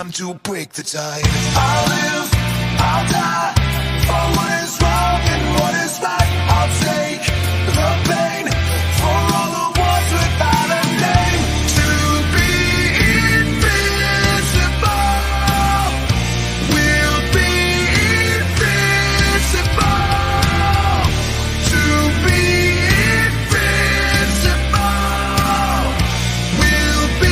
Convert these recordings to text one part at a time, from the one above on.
time to break the tie. I'll live, I'll die, for what is wrong and what is right. I'll take the pain for all the ones without a name. To be invincible, we'll be invincible. To be invincible, we'll be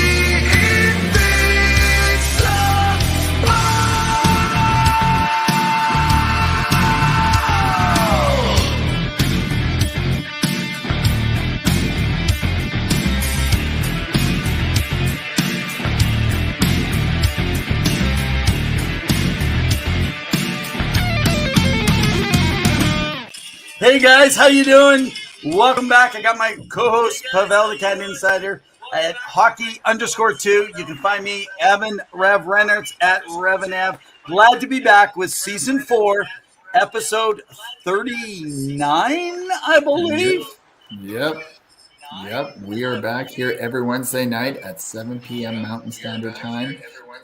Hey guys, how you doing? Welcome back. I got my co-host Pavel the Cat Insider at hockey_2. You can find me, Evan Rev Rennerts at Revenev. Glad to be back with season 4, episode 39, I believe. Yep. We are back here every Wednesday night at 7 p.m. Mountain Standard Time.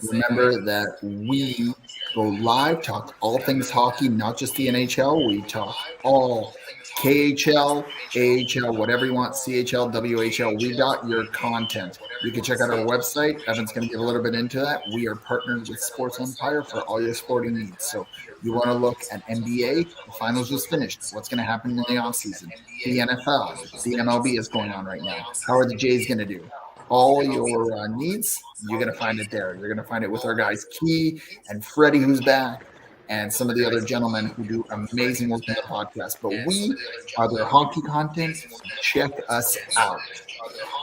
Remember that we go live, talk all things hockey, not just the NHL. We talk all KHL, AHL, whatever you want, CHL, WHL. We got your content. You can check out our website. Evan's going to give a little bit into that. We are partnered with Sports Empire for all your sporting needs. So you want to look at NBA, the finals just finished. What's going to happen in the offseason? The NFL, the MLB is going on right now. How are the Jays going to do? All your needs, you're going to find it there. You're going to find it with our guys Key and Freddie, who's back, and some of the other gentlemen who do amazing work in the podcast. But we are their hockey content. Check us out.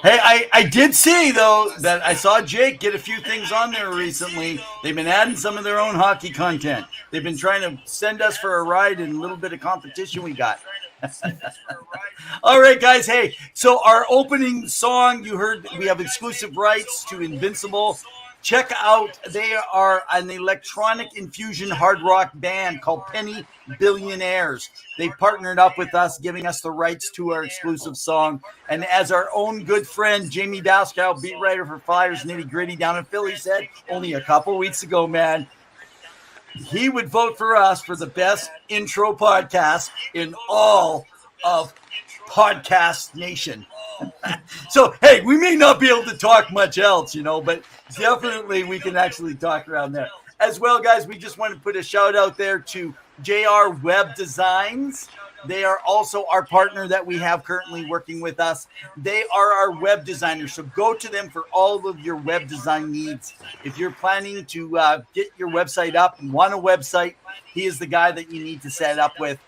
Hey, I did see, though, that I saw Jake get a few things on there recently. They've been adding some of their own hockey content. They've been trying to send us for a ride in a little bit of competition we got. All right, guys. Hey, so our opening song, you heard, we have exclusive rights to Invincible. Check out, they are an electronic infusion hard rock band called Penny Billionaires. They partnered up with us, giving us the rights to our exclusive song. And as our own good friend, Jamie Daskow, beat writer for Flyers Nitty Gritty down in Philly, said only a couple weeks ago, man, he would vote for us for the best intro podcast in all of Podcast Nation. So, hey, we may not be able to talk much else, but definitely we can actually talk around there. As well, guys, we just want to put a shout out there to JR Web Designs. They are also our partner that we have currently working with us. They are our web designers, so go to them for all of your web design needs. If you're planning to get your website up and want a website, he is the guy that you need to set up with.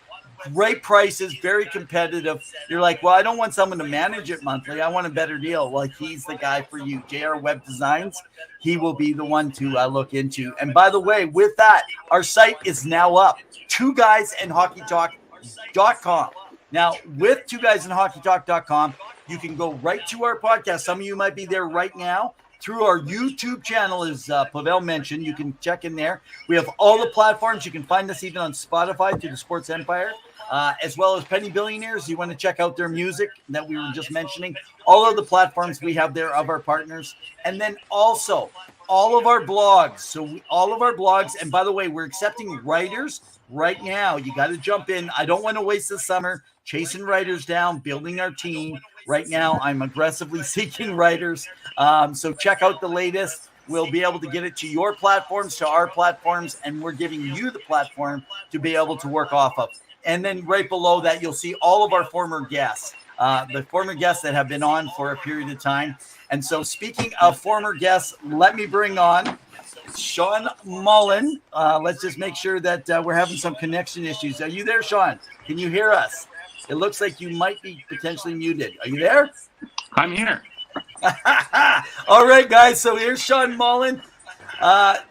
Great prices, very competitive. You're like, well, I don't want someone to manage it monthly. I want a better deal. Well, he's the guy for you. JR Web Designs, he will be the one to look into. And by the way, with that, our site is now up. 2guysandhockeytalk.com. Now, with 2guysandhockeytalk.com, you can go right to our podcast. Some of you might be there right now. Through our YouTube channel, as Pavel mentioned, you can check in there. We have all the platforms. You can find us even on Spotify through the Sports Empire, as well as Penny Billionaires. You want to check out their music that we were just mentioning. All of the platforms we have there of our partners. And then also all of our blogs. All of our blogs. And by the way, we're accepting writers right now. You got to jump in. I don't want to waste the summer chasing writers down, building our team. Right now, I'm aggressively seeking writers. So check out the latest. We'll be able to get it to your platforms, to our platforms, and we're giving you the platform to be able to work off of. And then right below that, you'll see all of our former guests, the former guests that have been on for a period of time. And so speaking of former guests, let me bring on Sean Mullen. Let's just make sure that we're having some connection issues. Are you there, Sean? Can you hear us? It looks like you might be potentially muted. Are you there? I'm here. All right, guys. So here's Sean Mullen.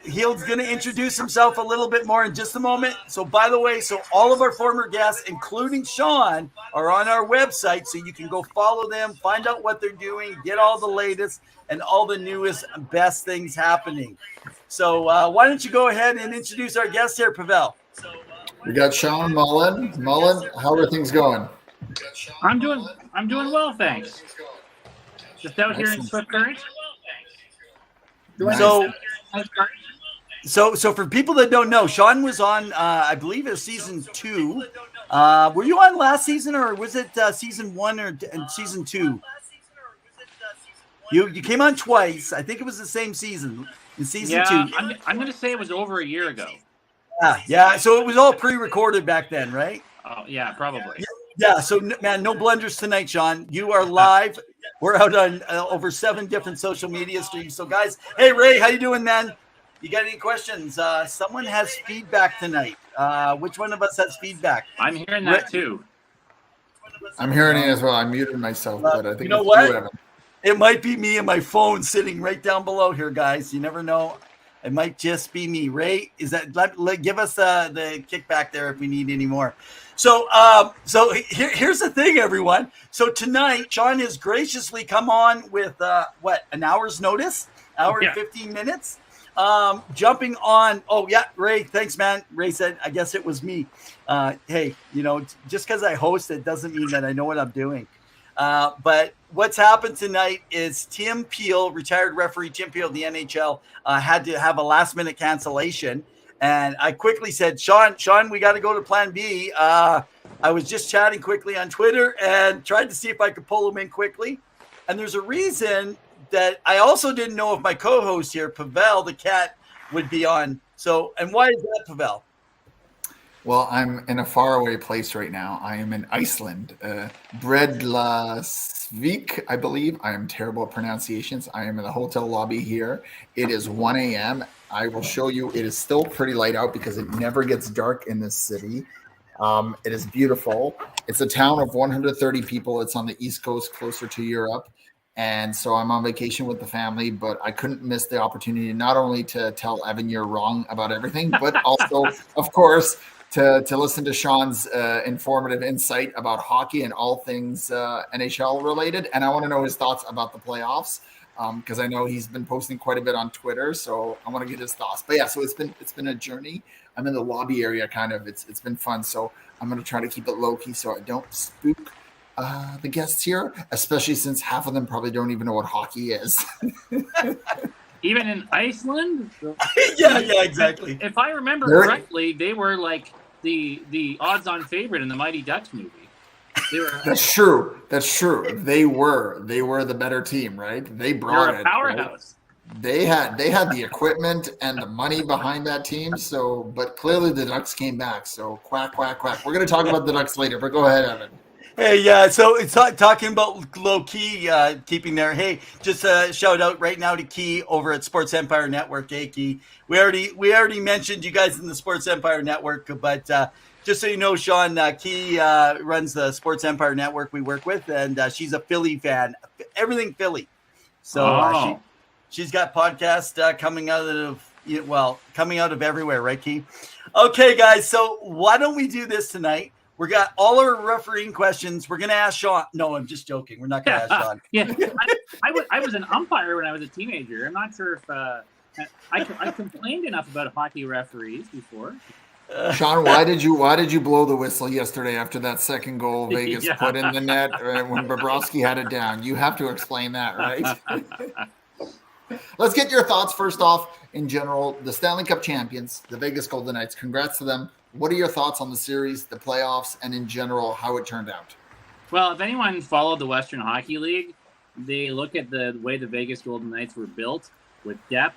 He's going to introduce himself a little bit more in just a moment. So, by the way, all of our former guests, including Sean, are on our website. So you can go follow them, find out what they're doing, get all the latest and all the newest, best things happening. So why don't you go ahead and introduce our guest here, Pavel? We got Sean Mullen. Mullen, how are things going? I'm doing well, thanks. Just out here in Swift Current. So for people that don't know, Sean was on, I believe it was season 2. Were you on last season, or was it season 1 or season 2? You came on twice. I think it was the same season in season 2. I'm going to say it was over a year ago. Yeah. So it was all pre-recorded back then, right? Oh, yeah, probably. Yeah. So, man, no blunders tonight, Sean. You are live. We're out on over 7 different social media streams. So, guys, hey, Ray, how you doing, man? You got any questions? Someone has feedback tonight. Which one of us has feedback? I'm hearing that too. I'm hearing it as well. I muted myself, but I think you know what? It might be me and my phone sitting right down below here, guys. You never know. It might just be me. Ray, is that? Give us the kickback there if we need any more. So here's the thing, everyone. So tonight, Sean has graciously come on with an hour's notice, hour and 15 minutes. Jumping on. Oh yeah, Ray, thanks, man. Ray said, I guess it was me. Hey, just because I host it doesn't mean that I know what I'm doing. But what's happened tonight is Tim Peel, retired referee Tim Peel of the NHL, had to have a last-minute cancellation. And I quickly said, Sean, we got to go to plan B. I was just chatting quickly on Twitter and tried to see if I could pull him in quickly. And there's a reason that I also didn't know if my co-host here, Pavel the cat, would be on. So, and why is that, Pavel? Well, I'm in a faraway place right now. I am in Iceland, Bredlasvik, I believe. I am terrible at pronunciations. I am in the hotel lobby here. It is 1 a.m. I will show you. It is still pretty light out because it never gets dark in this city. It is beautiful. It's a town of 130 people. It's on the East Coast, closer to Europe. And so I'm on vacation with the family, but I couldn't miss the opportunity not only to tell Evan you're wrong about everything, but also, of course, to listen to Sean's informative insight about hockey and all things NHL related. And I want to know his thoughts about the playoffs because I know he's been posting quite a bit on Twitter. So I want to get his thoughts. But yeah, so it's been a journey. I'm in the lobby area kind of. It's been fun. So I'm going to try to keep it low key so I don't spook the guests here, especially since half of them probably don't even know what hockey is. Even in Iceland? yeah, exactly. If I remember correctly, they were like the odds-on favorite in the Mighty Ducks movie. That's true. They were the better team, right? They brought a powerhouse. Right? They had the equipment and the money behind that team. So, but clearly the Ducks came back. So quack, quack, quack. We're going to talk about the Ducks later, but go ahead, Evan. Hey, yeah. So it's talking about low key keeping there. Hey, just a shout out right now to Key over at Sports Empire Network. Hey, Key. We already mentioned you guys in the Sports Empire Network, but just so you know, Sean, Key runs the Sports Empire Network we work with, and she's a Philly fan, everything Philly. So she's got podcasts coming out of everywhere, right, Key? Okay, guys. So why don't we do this tonight? We got all our refereeing questions. We're going to ask Sean. No, I'm just joking. We're not going to ask Sean. Yeah, I was an umpire when I was a teenager. I'm not sure if I complained enough about hockey referees before. Sean, why did you blow the whistle yesterday after that second goal Vegas put in the net when Bobrovsky had it down? You have to explain that, right? Let's get your thoughts first off. In general, the Stanley Cup champions, the Vegas Golden Knights. Congrats to them. What are your thoughts on the series, the playoffs, and in general, how it turned out? Well, if anyone followed the Western Hockey League, they look at the way the Vegas Golden Knights were built with depth,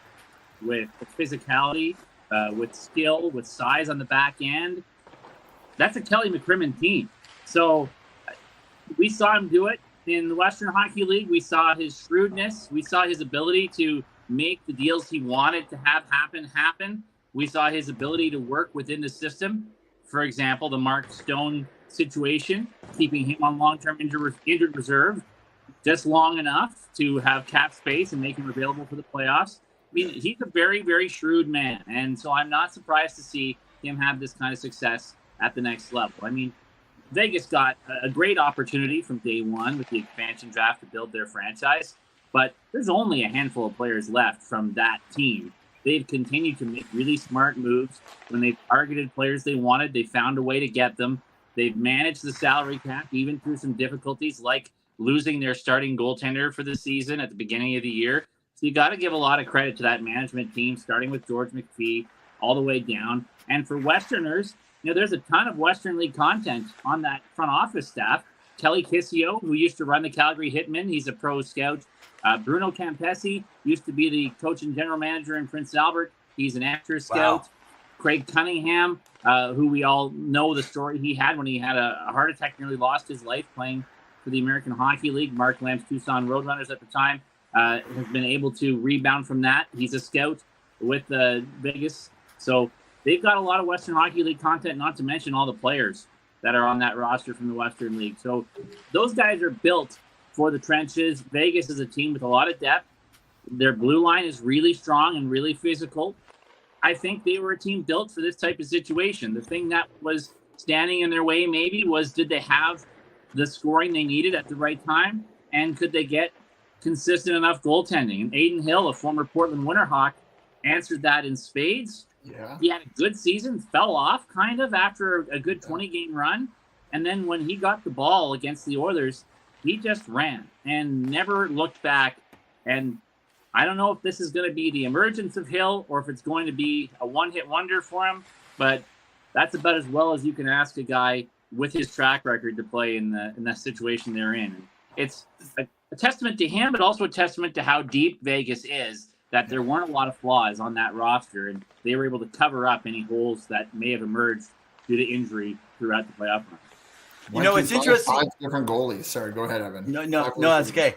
with physicality, with skill, with size on the back end. That's a Kelly McCrimmon team. So we saw him do it in the Western Hockey League. We saw his shrewdness. We saw his ability to make the deals he wanted to have happen. We saw his ability to work within the system. For example, the Mark Stone situation, keeping him on long-term injured reserve just long enough to have cap space and make him available for the playoffs. I mean, he's a very, very shrewd man. And so I'm not surprised to see him have this kind of success at the next level. I mean, Vegas got a great opportunity from day one with the expansion draft to build their franchise. But there's only a handful of players left from that team. They've continued to make really smart moves. When they've targeted players they wanted, they found a way to get them. They've managed the salary cap, even through some difficulties like losing their starting goaltender for the season at the beginning of the year. So you got to give a lot of credit to that management team, starting with George McPhee all the way down. And for Westerners, there's a ton of Western League content on that front office staff. Kelly Kissio, who used to run the Calgary Hitmen, he's a pro scout. Bruno Campesi used to be the coach and general manager in Prince Albert. He's an amateur scout. Wow. Craig Cunningham, who we all know the story he had when he had a heart attack, nearly lost his life playing for the American Hockey League. Mark Lamb's Tucson Roadrunners at the time has been able to rebound from that. He's a scout with Vegas. So they've got a lot of Western Hockey League content, not to mention all the players that are on that roster from the Western League. So those guys are built for the trenches. Vegas is a team with a lot of depth. Their blue line is really strong and really physical. I think they were a team built for this type of situation. The thing that was standing in their way maybe was, did they have the scoring they needed at the right time? And could they get consistent enough goaltending? And Aiden Hill, a former Portland Winterhawk, answered that in spades. Yeah. He had a good season, fell off kind of after a good 20-game run. And then when he got the ball against the Oilers, he just ran and never looked back. And I don't know if this is going to be the emergence of Hill or if it's going to be a one-hit wonder for him, but that's about as well as you can ask a guy with his track record to play in that situation they're in. It's a testament to him, but also a testament to how deep Vegas is, that there weren't a lot of flaws on that roster, and they were able to cover up any holes that may have emerged due to injury throughout the playoff run. It's interesting. 5 different goalies. Sorry, go ahead, Evan. No, that's okay.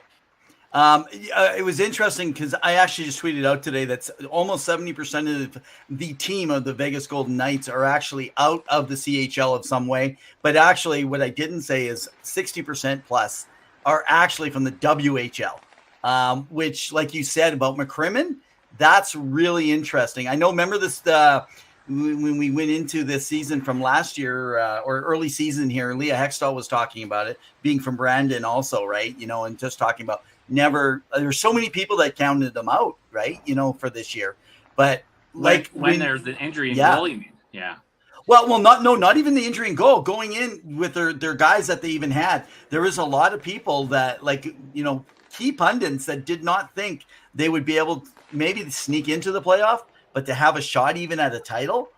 It was interesting because I actually just tweeted out today that almost 70% of the team of the Vegas Golden Knights are actually out of the CHL of some way. But actually, what I didn't say is 60% plus are actually from the WHL, which, like you said about McCrimmon, that's really interesting. I know, remember this when we went into this season from last year or early season here, Leah Hextall was talking about it, being from Brandon also, right? And just talking about there's so many people that counted them out, right? For this year, but like when there's the injury in goal, you mean? Yeah. Well, not even the injury in goal. Going in with their guys that they even had, there was a lot of people that, key pundits that did not think they would be able to maybe sneak into the playoff, but to have a shot even at a title,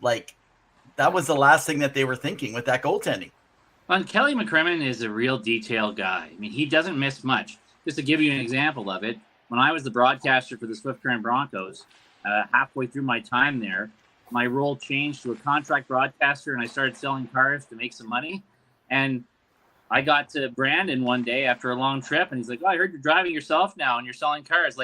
that was the last thing that they were thinking with that goaltending. And Kelly McCrimmon is a real detail guy. I mean, he doesn't miss much. Just to give you an example of it, when I was the broadcaster for the Swift Current Broncos, halfway through my time there, my role changed to a contract broadcaster, and I started selling cars to make some money. And I got to Brandon one day after a long trip, and he's like, "Oh, I heard you're driving yourself now, and you're selling cars."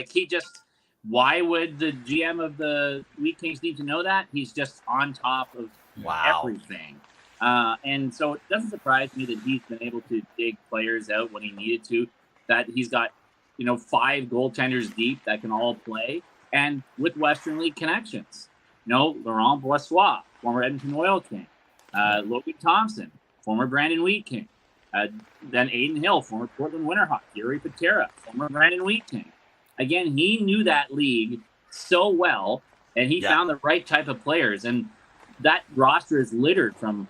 Why would the GM of the Wheat Kings need to know that? He's just on top of everything. And so it doesn't surprise me that he's been able to dig players out when he needed to, that he's got, 5 goaltenders deep that can all play, and with Western League connections. Laurent Boissois, former Edmonton Oil King, Logan Thompson, former Brandon Wheat King, then Aiden Hill, former Portland Winterhawk, Gary Patera, former Brandon Wheat King. Again, he knew that league so well, and he found the right type of players. And that roster is littered from,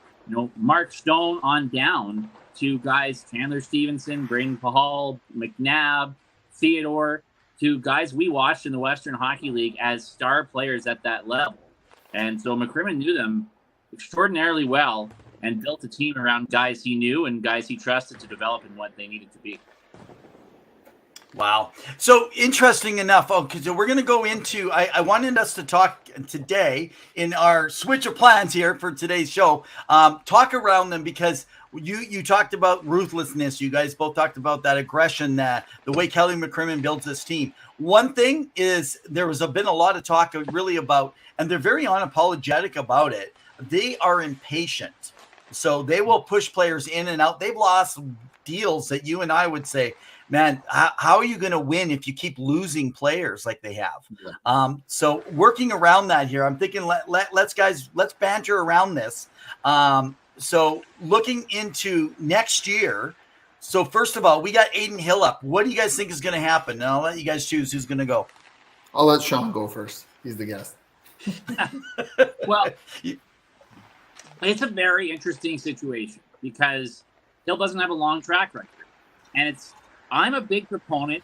Mark Stone on down to guys Chandler Stevenson, Braden Pahal, McNabb, Theodore, to guys we watched in the Western Hockey League as star players at that level. And so McCrimmon knew them extraordinarily well and built a team around guys he knew and guys he trusted to develop in what they needed to be. Wow. So interesting enough. Okay, so we're going to go into, I wanted us to talk today in our switch of plans here for today's show, talk around them, because you talked about ruthlessness. You guys both talked about that aggression, that the way Kelly McCrimmon builds this team. One thing is there was been a lot of talk really about, and they're very unapologetic about it, they are impatient. So they will push players in and out. They've lost deals that you and I would say, man, how are you going to win if you keep losing players like they have? Yeah. So working around that here, I'm thinking let's banter around this. So looking into next year. So first of all, we got Aiden Hill up. What do you guys think is going to happen? And I'll let you guys choose who's going to go. I'll let Sean go first. He's the guest. Well, it's a very interesting situation because Hill doesn't have a long track record. And I'm a big proponent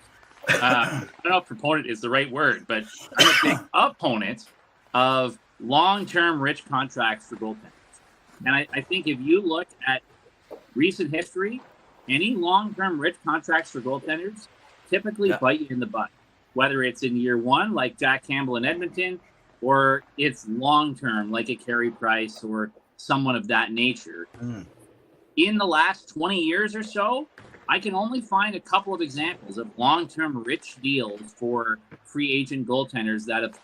I don't know if proponent is the right word, but I'm a big opponent of long-term rich contracts for goaltenders. And I think if you look at recent history, any long-term rich contracts for goaltenders typically bite you in the butt, whether it's in year one, like Jack Campbell in Edmonton, or it's long-term, like a Carey Price or someone of that nature. In the last 20 years or so, I can only find a couple of examples of long-term rich deals for free agent goaltenders that have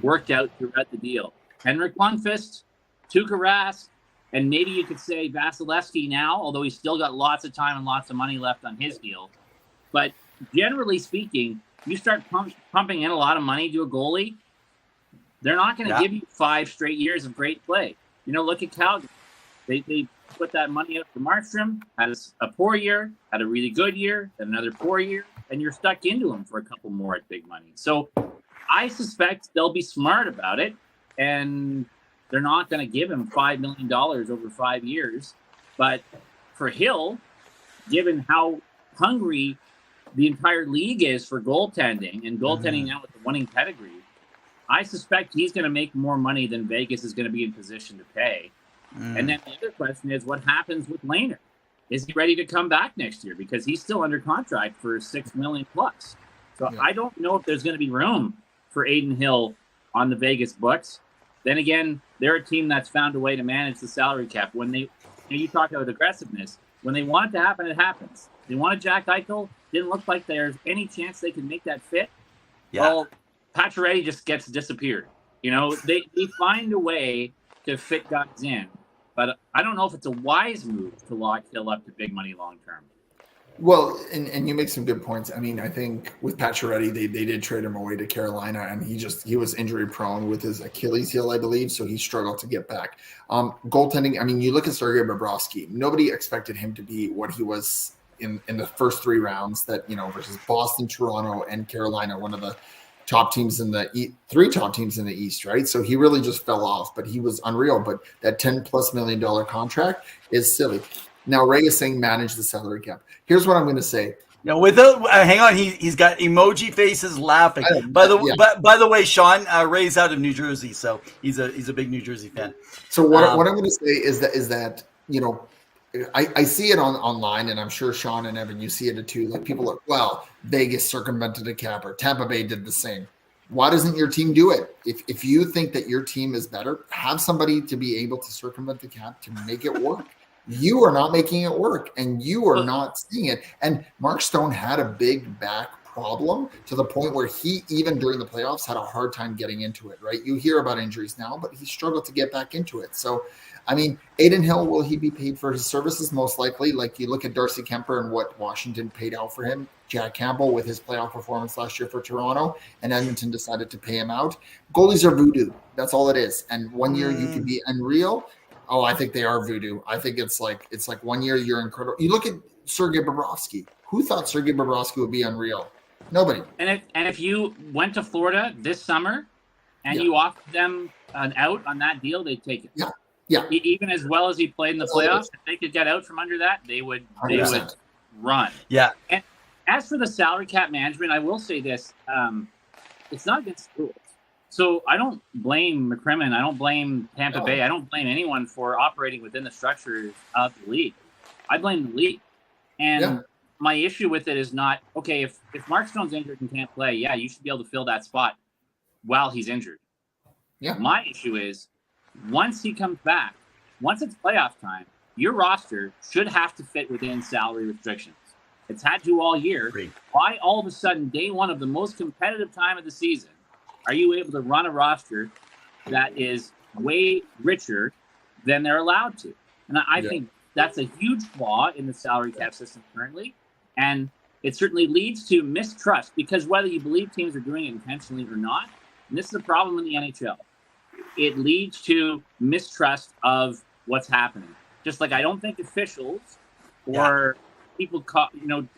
worked out throughout the deal. Henrik Lundqvist, Tuukka Rask, and maybe you could say Vasilevsky now, although he's still got lots of time and lots of money left on his deal. But generally speaking, you start pumping in a lot of money to a goalie, they're not going to give you 5 straight years of great play. You know, look at Calgary. They put that money out for Markstrom, had a poor year, had a really good year, had another poor year, and you're stuck into him for a couple more at big money. So I suspect they'll be smart about it, and they're not going to give him $5 million over 5 years. But for Hill, given how hungry the entire league is for goaltending, and goaltending now with the winning pedigree, I suspect he's going to make more money than Vegas is going to be in position to pay. And then the other question is, what happens with Lehner? Is he ready to come back next year? Because he's still under contract for $6 million plus. So I don't know if there's going to be room for Adin Hill on the Vegas books. Then again, they're a team that's found a way to manage the salary cap. When they, you talk about aggressiveness, when they want it to happen, it happens. They wanted Jack Eichel. Didn't look like there's any chance they could make that fit. Well, Pacioretty just gets disappeared. You know, they find a way to fit guys in. But I don't know if it's a wise move to lock Hill up to big money long term. Well, and you make some good points. I mean, I think with Pacioretty, they did trade him away to Carolina, and he was injury prone with his Achilles heel, I believe, so he struggled to get back. Goaltending, I mean, you look at Sergei Bobrovsky. Nobody expected him to be what he was in the first 3 rounds that, you know, versus Boston, Toronto, and Carolina, one of the top teams in the 3 top teams in the East, right? So he really just fell off, but he was unreal. But that $10+ million contract is silly. Now Ray is saying manage the salary cap. Here's what I'm going to say. No, without hang on, he's got emoji faces laughing. By the way, Sean, Ray's out of New Jersey, so he's a big New Jersey fan. So what I'm going to say is that you know, I see it online, and I'm sure Sean and Evan, you see it too. Like people are, well, Vegas circumvented the cap, or Tampa Bay did the same. Why doesn't your team do it? If you think that your team is better, have somebody to be able to circumvent the cap to make it work. You are not making it work, and you are not seeing it. And Mark Stone had a big back problem to the point where he, even during the playoffs, had a hard time getting into it, right? You hear about injuries now, but he struggled to get back into it. So, I mean, Adin Hill, will he be paid for his services? Most likely. Like you look at Darcy Kemper and what Washington paid out for him. Jack Campbell with his playoff performance last year for Toronto, and Edmonton decided to pay him out. Goalies are voodoo. That's all it is. And one year you can be unreal. Oh, I think they are voodoo. I think it's like 1 year you're incredible. You look at Sergei Bobrovsky. Who thought Sergei Bobrovsky would be unreal? Nobody. And if you went to Florida this summer and you offered them an out on that deal, they'd take it. Yeah. Even as well as he played in the playoffs, if they could get out from under that, they would run. Yeah. And as for the salary cap management, I will say this: it's not against the rules. So I don't blame McCrimmon. I don't blame Tampa Bay. I don't blame anyone for operating within the structures of the league. I blame the league. And my issue with it is not, okay, if Mark Stone's injured and can't play, you should be able to fill that spot while he's injured. Yeah. My issue is once he comes back, once it's playoff time, your roster should have to fit within salary restrictions. It's had to all year. Great. Why all of a sudden, day one of the most competitive time of the season, are you able to run a roster that is way richer than they're allowed to? And I think that's a huge flaw in the salary cap system currently. And it certainly leads to mistrust, because whether you believe teams are doing it intentionally or not, and this is a problem in the NHL, it leads to mistrust of what's happening. Just like I don't think officials or people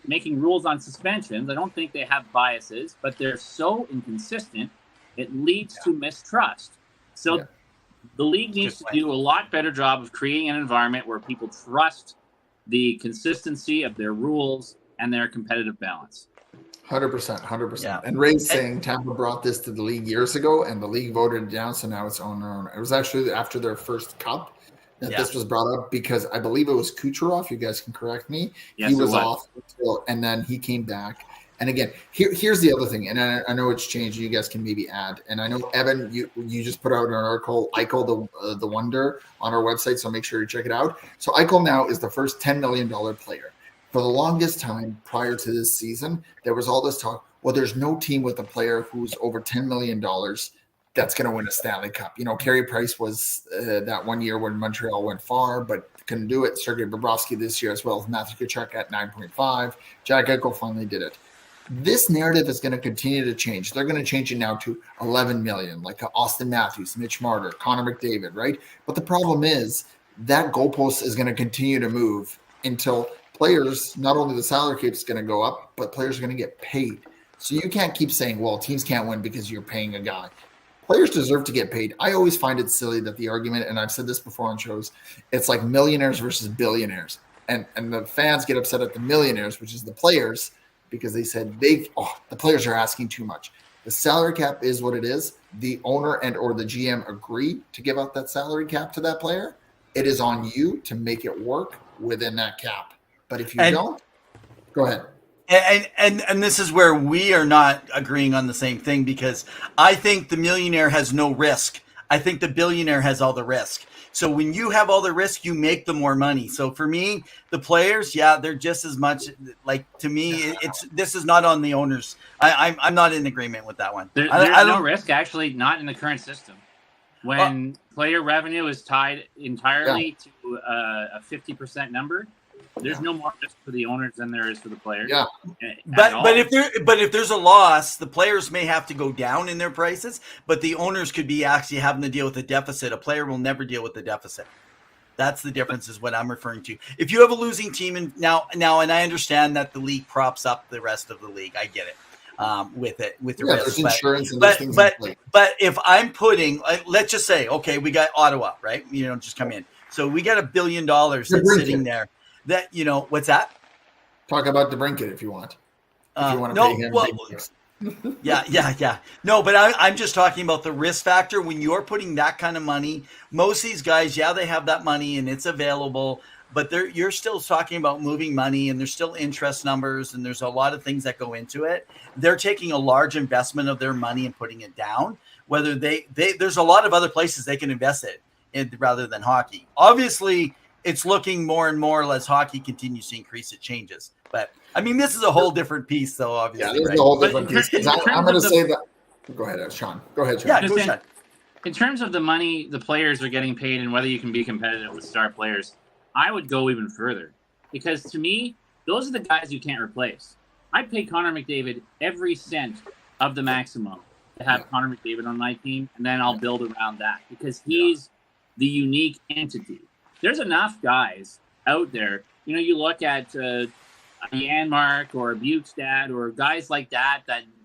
making rules on suspensions, I don't think they have biases, but they're so inconsistent, it leads to mistrust. So the league needs to do a lot better job of creating an environment where people trust the consistency of their rules and their competitive balance. 100%, 100%. Yeah. And Ray's saying Tampa brought this to the league years ago, and the league voted it down, so now it's on their own. It was actually after their first cup that this was brought up because I believe it was Kucherov. You guys can correct me. Yes, he was it was. off until, and then he came back. And again, here's the other thing, and I know it's changed. You guys can maybe add. And I know Evan, you just put out an article, Eichel the Wonder, on our website, so make sure you check it out. So Eichel now is the first $10 million player. For the longest time prior to this season, there was all this talk. Well, there's no team with a player who's over $10 million that's going to win a Stanley Cup. You know, Carey Price was that one year when Montreal went far, but couldn't do it. Sergei Bobrovsky this year, as well as Matthew Tkachuk at 9.5. Jack Eichel finally did it. This narrative is going to continue to change. They're going to change it now to 11 million, like Austin Matthews, Mitch Marner, Connor McDavid, right? But the problem is that goalpost is going to continue to move until players, not only the salary cap is going to go up, but players are going to get paid. So you can't keep saying, well, teams can't win because you're paying a guy. Players deserve to get paid. I always find it silly that the argument, and I've said this before on shows, it's like millionaires versus billionaires. And the fans get upset at the millionaires, which is the players, because they said the players are asking too much. The salary cap is what it is. The owner and or the GM agree to give out that salary cap to that player. It is on you to make it work within that cap. But if you don't, go ahead. And this is where we are not agreeing on the same thing, because I think the millionaire has no risk. I think the billionaire has all the risk. So when you have all the risk, you make the more money. So for me, the players, they're just as much like, to me, this is not on the owners. I'm not in agreement with that one. There's no risk, actually, not in the current system. When player revenue is tied entirely to a 50% number, there's no more risk for the owners than there is for the players. Yeah, but if there's a loss, the players may have to go down in their prices, but the owners could be actually having to deal with a deficit. A player will never deal with the deficit. That's the difference, is what I'm referring to. If you have a losing team, and now, and I understand that the league props up the rest of the league. I get it. With the risk. There's insurance and those things in place. But if I'm putting, let's just say, okay, we got Ottawa, right? You know, just come in. So we got $1 billion that's sitting there. That, you know, what's that? Talk about DeBrincat if you want. If you want to pay him big bucks. Yeah. No, but I'm just talking about the risk factor. When you're putting that kind of money, most of these guys, they have that money and it's available, but you're still talking about moving money, and there's still interest numbers, and there's a lot of things that go into it. They're taking a large investment of their money and putting it down. Whether there's a lot of other places they can invest it in rather than hockey. Obviously, it's looking more and more as hockey continues to increase, it changes. But I mean, this is a whole different piece, though. Obviously, this is a whole different piece. I'm going to say that. Go ahead, Sean. Go ahead, Sean. Yeah, go ahead. In terms of the money the players are getting paid and whether you can be competitive with star players, I would go even further, because to me, those are the guys you can't replace. I'd pay Connor McDavid every cent of the maximum to have Connor McDavid on my team, and then I'll build around that, because he's the unique entity. There's enough guys out there. You know, you look at Janmark or Bukestad or guys like that,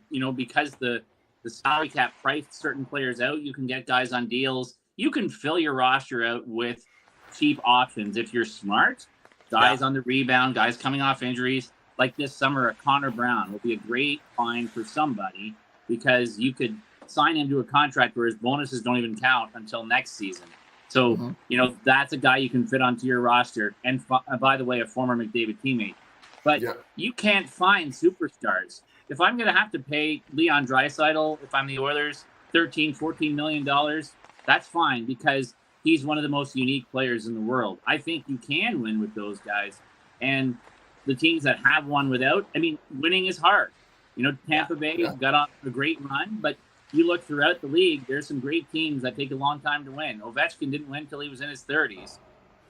you know, because the salary cap priced certain players out, you can get guys on deals. You can fill your roster out with cheap options if you're smart. Guys on the rebound, guys coming off injuries. Like this summer, a Connor Brown will be a great find for somebody, because you could sign him to a contract where his bonuses don't even count until next season. So, you know, that's a guy you can fit onto your roster. And by the way, a former McDavid teammate. But you can't find superstars. If I'm going to have to pay Leon Draisaitl, if I'm the Oilers, $13-14 million, that's fine, because he's one of the most unique players in the world. I think you can win with those guys. And the teams that have won without, I mean, winning is hard. You know, Tampa Bay got off a great run, but you look throughout the league, there's some great teams that take a long time to win. Ovechkin didn't win until he was in his 30s.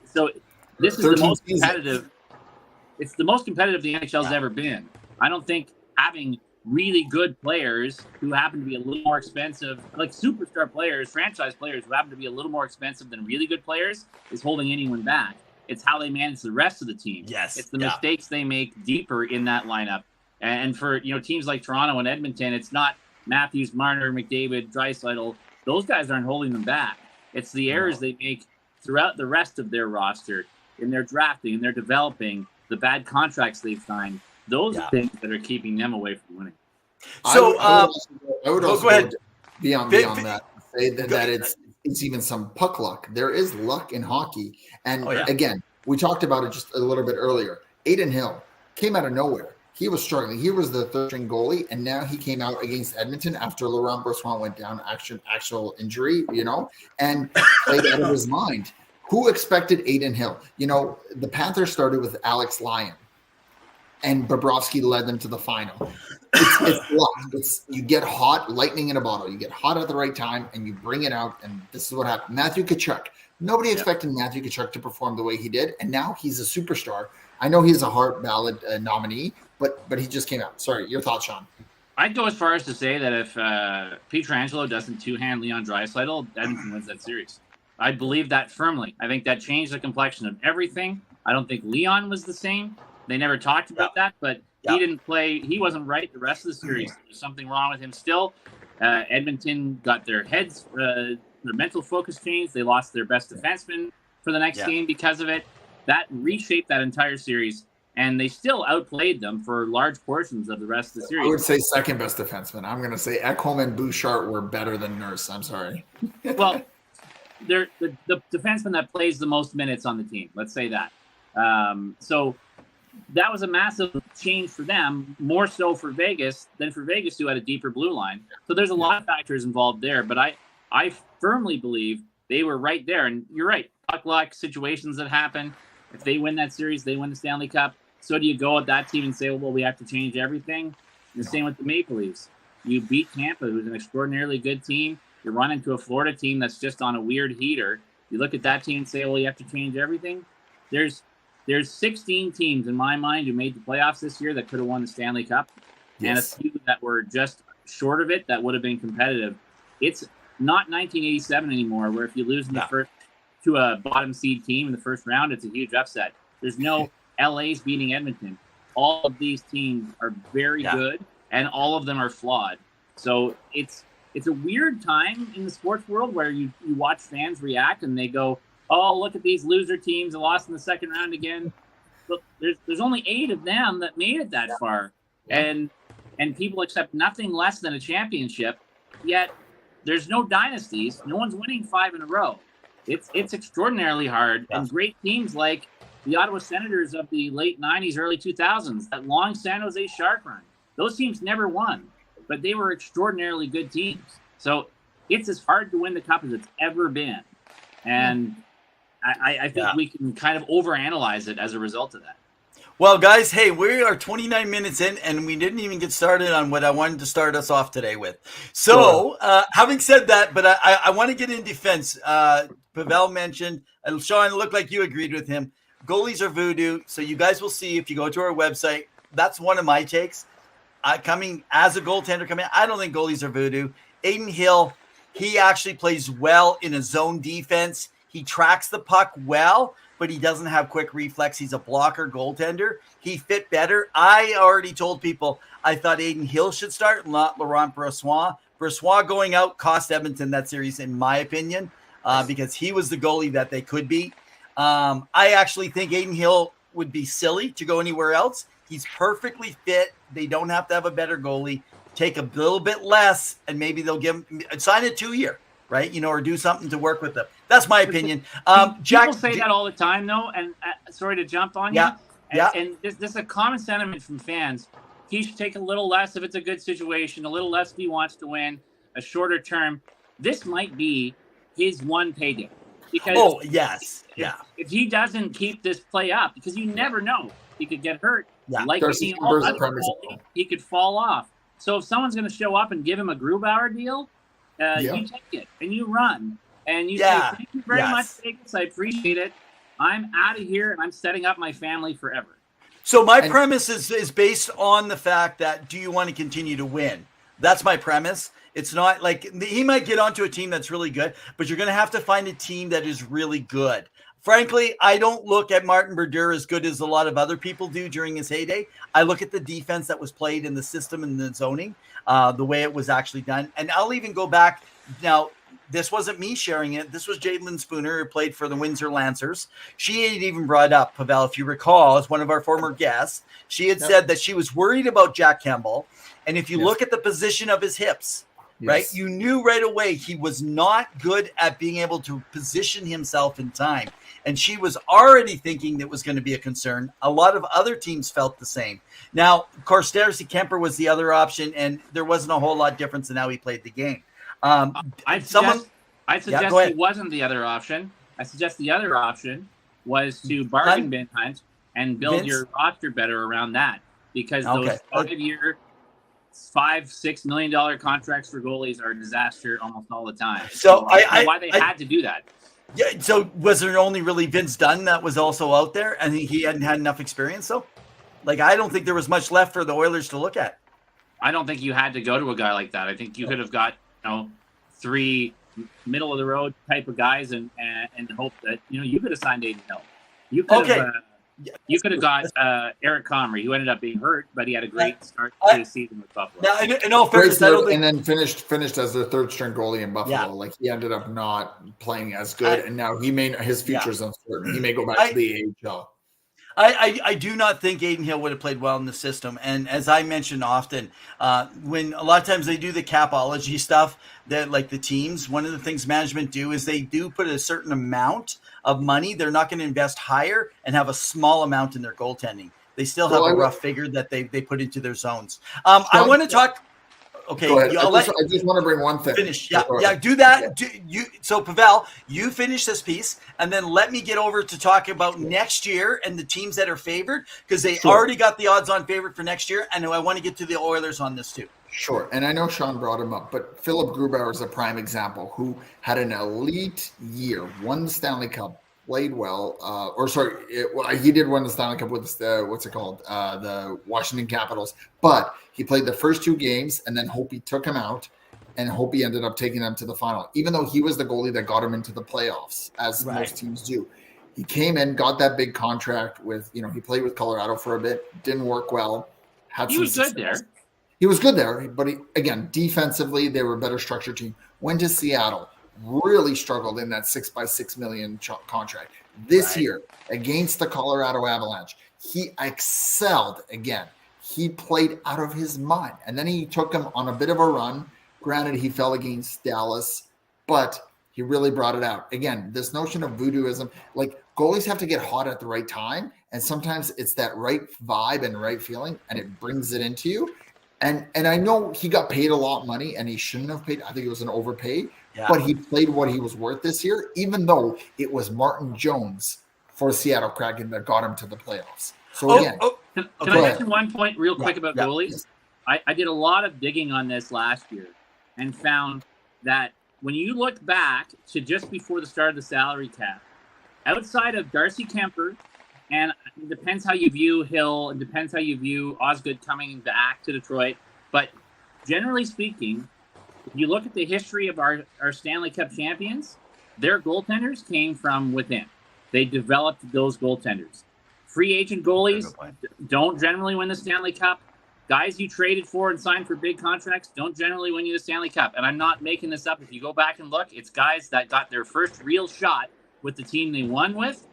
So this is the most competitive. It's the most competitive the NHL's ever been. I don't think having really good players who happen to be a little more expensive, like superstar players, franchise players who happen to be a little more expensive than really good players, is holding anyone back. It's how they manage the rest of the team. Yes. It's the mistakes they make deeper in that lineup. And for, you know, teams like Toronto and Edmonton, it's not Matthews, Marner, McDavid, Draisaitl. Those guys aren't holding them back. It's the errors they make throughout the rest of their roster, in their drafting, in their developing, the bad contracts they've signed. Those are things that are keeping them away from winning. So I would also go ahead. beyond that. Say that it's even some puck luck. There is luck in hockey. And again, we talked about it just a little bit earlier. Adin Hill came out of nowhere. He was struggling. He was the third string goalie, and now he came out against Edmonton after Laurent Brossoit went down, actual injury, and played out of his mind. Who expected Adin Hill? The Panthers started with Alex Lyon, and Bobrovsky led them to the final. It's luck. You get hot, lightning in a bottle. You get hot at the right time, and you bring it out, and this is what happened. Matthew Tkachuk. Nobody expected Matthew Tkachuk to perform the way he did, and now he's a superstar. I know he's a Hart ballot nominee, but he just came out. Sorry, your thoughts, Sean? I'd go as far as to say that if Pietrangelo doesn't two-hand Leon Draisaitl, Edmonton wins that series. I believe that firmly. I think that changed the complexion of everything. I don't think Leon was the same. They never talked about that, but he didn't play. He wasn't right the rest of the series. There's something wrong with him still. Edmonton got their heads, their mental focus changed. They lost their best defenseman for the next game because of it. That reshaped that entire series, and they still outplayed them for large portions of the rest of the series. I would say second best defenseman. I'm going to say Ekholm and Bouchard were better than Nurse. I'm sorry. Well, they're the defenseman that plays the most minutes on the team. Let's say that. So that was a massive change for them, more so for Vegas than for Vegas, who had a deeper blue line. So there's a lot of factors involved there, but I firmly believe they were right there. And you're right, puck luck, situations that happen. If they win that series, they win the Stanley Cup. So do you go at that team and say, well, we have to change everything? And the same with the Maple Leafs. You beat Tampa, who's an extraordinarily good team. You run into a Florida team that's just on a weird heater. You look at that team and say, well, you have to change everything. There's 16 teams in my mind who made the playoffs this year that could have won the Stanley Cup, and a few that were just short of it that would have been competitive. It's not 1987 anymore, where if you lose in the first to a bottom seed team in the first round, it's a huge upset. There's no LA's beating Edmonton. All of these teams are very good, and all of them are flawed. So it's a weird time in the sports world where you watch fans react and they go, oh, look at these loser teams that lost in the second round again. Look, there's only 8 of them that made it that far. And people accept nothing less than a championship, yet there's no dynasties. No one's winning 5 in a row. It's extraordinarily hard. And great teams like the Ottawa Senators of the late 90s, early 2000s, that long San Jose Shark run, those teams never won, but they were extraordinarily good teams. So it's as hard to win the cup as it's ever been. And I think we can kind of overanalyze it as a result of that. Well, guys, hey, we are 29 minutes in, and we didn't even get started on what I wanted to start us off today with. So, having said that, but I want to get in defense. Pavel mentioned, Sean, it looked like you agreed with him. Goalies are voodoo, so you guys will see if you go to our website. That's one of my takes. Coming as a goaltender, I don't think goalies are voodoo. Adin Hill, he actually plays well in a zone defense. He tracks the puck well, but he doesn't have quick reflex. He's a blocker goaltender. He fit better. I already told people I thought Adin Hill should start, not Laurent Brossoit. Brossoit going out cost Edmonton that series, in my opinion, because he was the goalie that they could beat. I actually think Adin Hill would be silly to go anywhere else. He's perfectly fit. They don't have to have a better goalie. Take a little bit less, and maybe they'll give him sign a 2-year. Right, or do something to work with them. That's my opinion. Jack, people say that all the time, though, and sorry to jump on you. And this is a common sentiment from fans. He should take a little less if it's a good situation, a little less if he wants to win, a shorter term. This might be his one payday. Because if he doesn't keep this play up, because you never know, he could get hurt. Like he could fall off. So if someone's going to show up and give him a Grubauer deal, you take it and you run and you say, thank you very much, Vegas. I appreciate it. I'm out of here and I'm setting up my family forever. So my premise is based on the fact that, do you want to continue to win? That's my premise. It's not like he might get onto a team that's really good, but you're going to have to find a team that is really good. Frankly, I don't look at Martin Brodeur as good as a lot of other people do during his heyday. I look at the defense that was played in the system and the zoning, the way it was actually done. And I'll even go back now. this wasn't me sharing it. This was Jadlyn Spooner, who played for the Windsor Lancers. She had even brought up, Pavel, if you recall, as one of our former guests, she had said that she was worried about Jack Campbell. And if you look at the position of his hips, right, you knew right away he was not good at being able to position himself in time. And she was already thinking that was going to be a concern. A lot of other teams felt the same. Now, of course, Darcy Kemper was the other option, and there wasn't a whole lot difference in how he played the game. I'd suggest he wasn't the other option. I suggest the other option was to bargain bin hunt and build your roster better around that, because those 5-year, $5-6 million contracts for goalies are a disaster almost all the time. So why they had to do that. Yeah. So was there only really Vince Dunn that was also out there, and he hadn't had enough experience? So, like, I don't think there was much left for the Oilers to look at. I don't think you had to go to a guy like that. I think you could have got 3 middle of the road type of guys and hope that you could have signed Aiden Hill. You could have. You could have got Eric Comrie, who ended up being hurt, but he had a great start to the season with Buffalo. Now, in all fairness, and then finished as their third string goalie in Buffalo. Yeah. Like, he ended up not playing as good, and now his future's uncertain. He may go back to the AHL. I do not think Aiden Hill would have played well in the system. And as I mentioned often, when a lot of times they do the capology stuff, that like the teams, one of the things management do is they do put a certain amount of money. They're not going to invest higher and have a small amount in their goaltending. They still have a rough figure that they put into their zones. I want to talk. Okay, I just want to bring one thing. Finish. Yeah, do that. So, Pavel, you finish this piece, and then let me get over to talk about next year and the teams that are favored, because they already got the odds-on favorite for next year, and I want to get to the Oilers on this too. Sure, and I know Sean brought him up, but Philip Grubauer is a prime example who had an elite year, won the Stanley Cup, played well. He did win the Stanley Cup with the Washington Capitals, but he played the first 2 games, and then Hopi took him out, and Hopi ended up taking them to the final, even though he was the goalie that got him into the playoffs, as most teams do. He came in, got that big contract with, he played with Colorado for a bit, didn't work well. He was good there. He was good there, but defensively, they were a better structured team. Went to Seattle, really struggled in that $6 million contract. This year, against the Colorado Avalanche, he excelled again. He played out of his mind. And then he took him on a bit of a run. Granted, he fell against Dallas, but he really brought it out. Again, this notion of voodooism, like, goalies have to get hot at the right time. And sometimes it's that right vibe and right feeling, and it brings it into you. And I know he got paid a lot of money, and he shouldn't have paid. I think it was an overpay. Yeah. But he played what he was worth this year, even though it was Martin Jones for Seattle Kraken that got him to the playoffs. So again, can I mention one point real quick about goalies? I did a lot of digging on this last year and found that when you look back to just before the start of the salary cap, outside of Darcy Kemper, and it depends how you view Hill, it depends how you view Osgood coming back to Detroit, but generally speaking, if you look at the history of our Stanley Cup champions, their goaltenders came from within. They developed those goaltenders. Free agent goalies don't generally win the Stanley Cup. Guys you traded for and signed for big contracts don't generally win you the Stanley Cup. And I'm not making this up. If you go back and look, it's guys that got their first real shot with the team they won with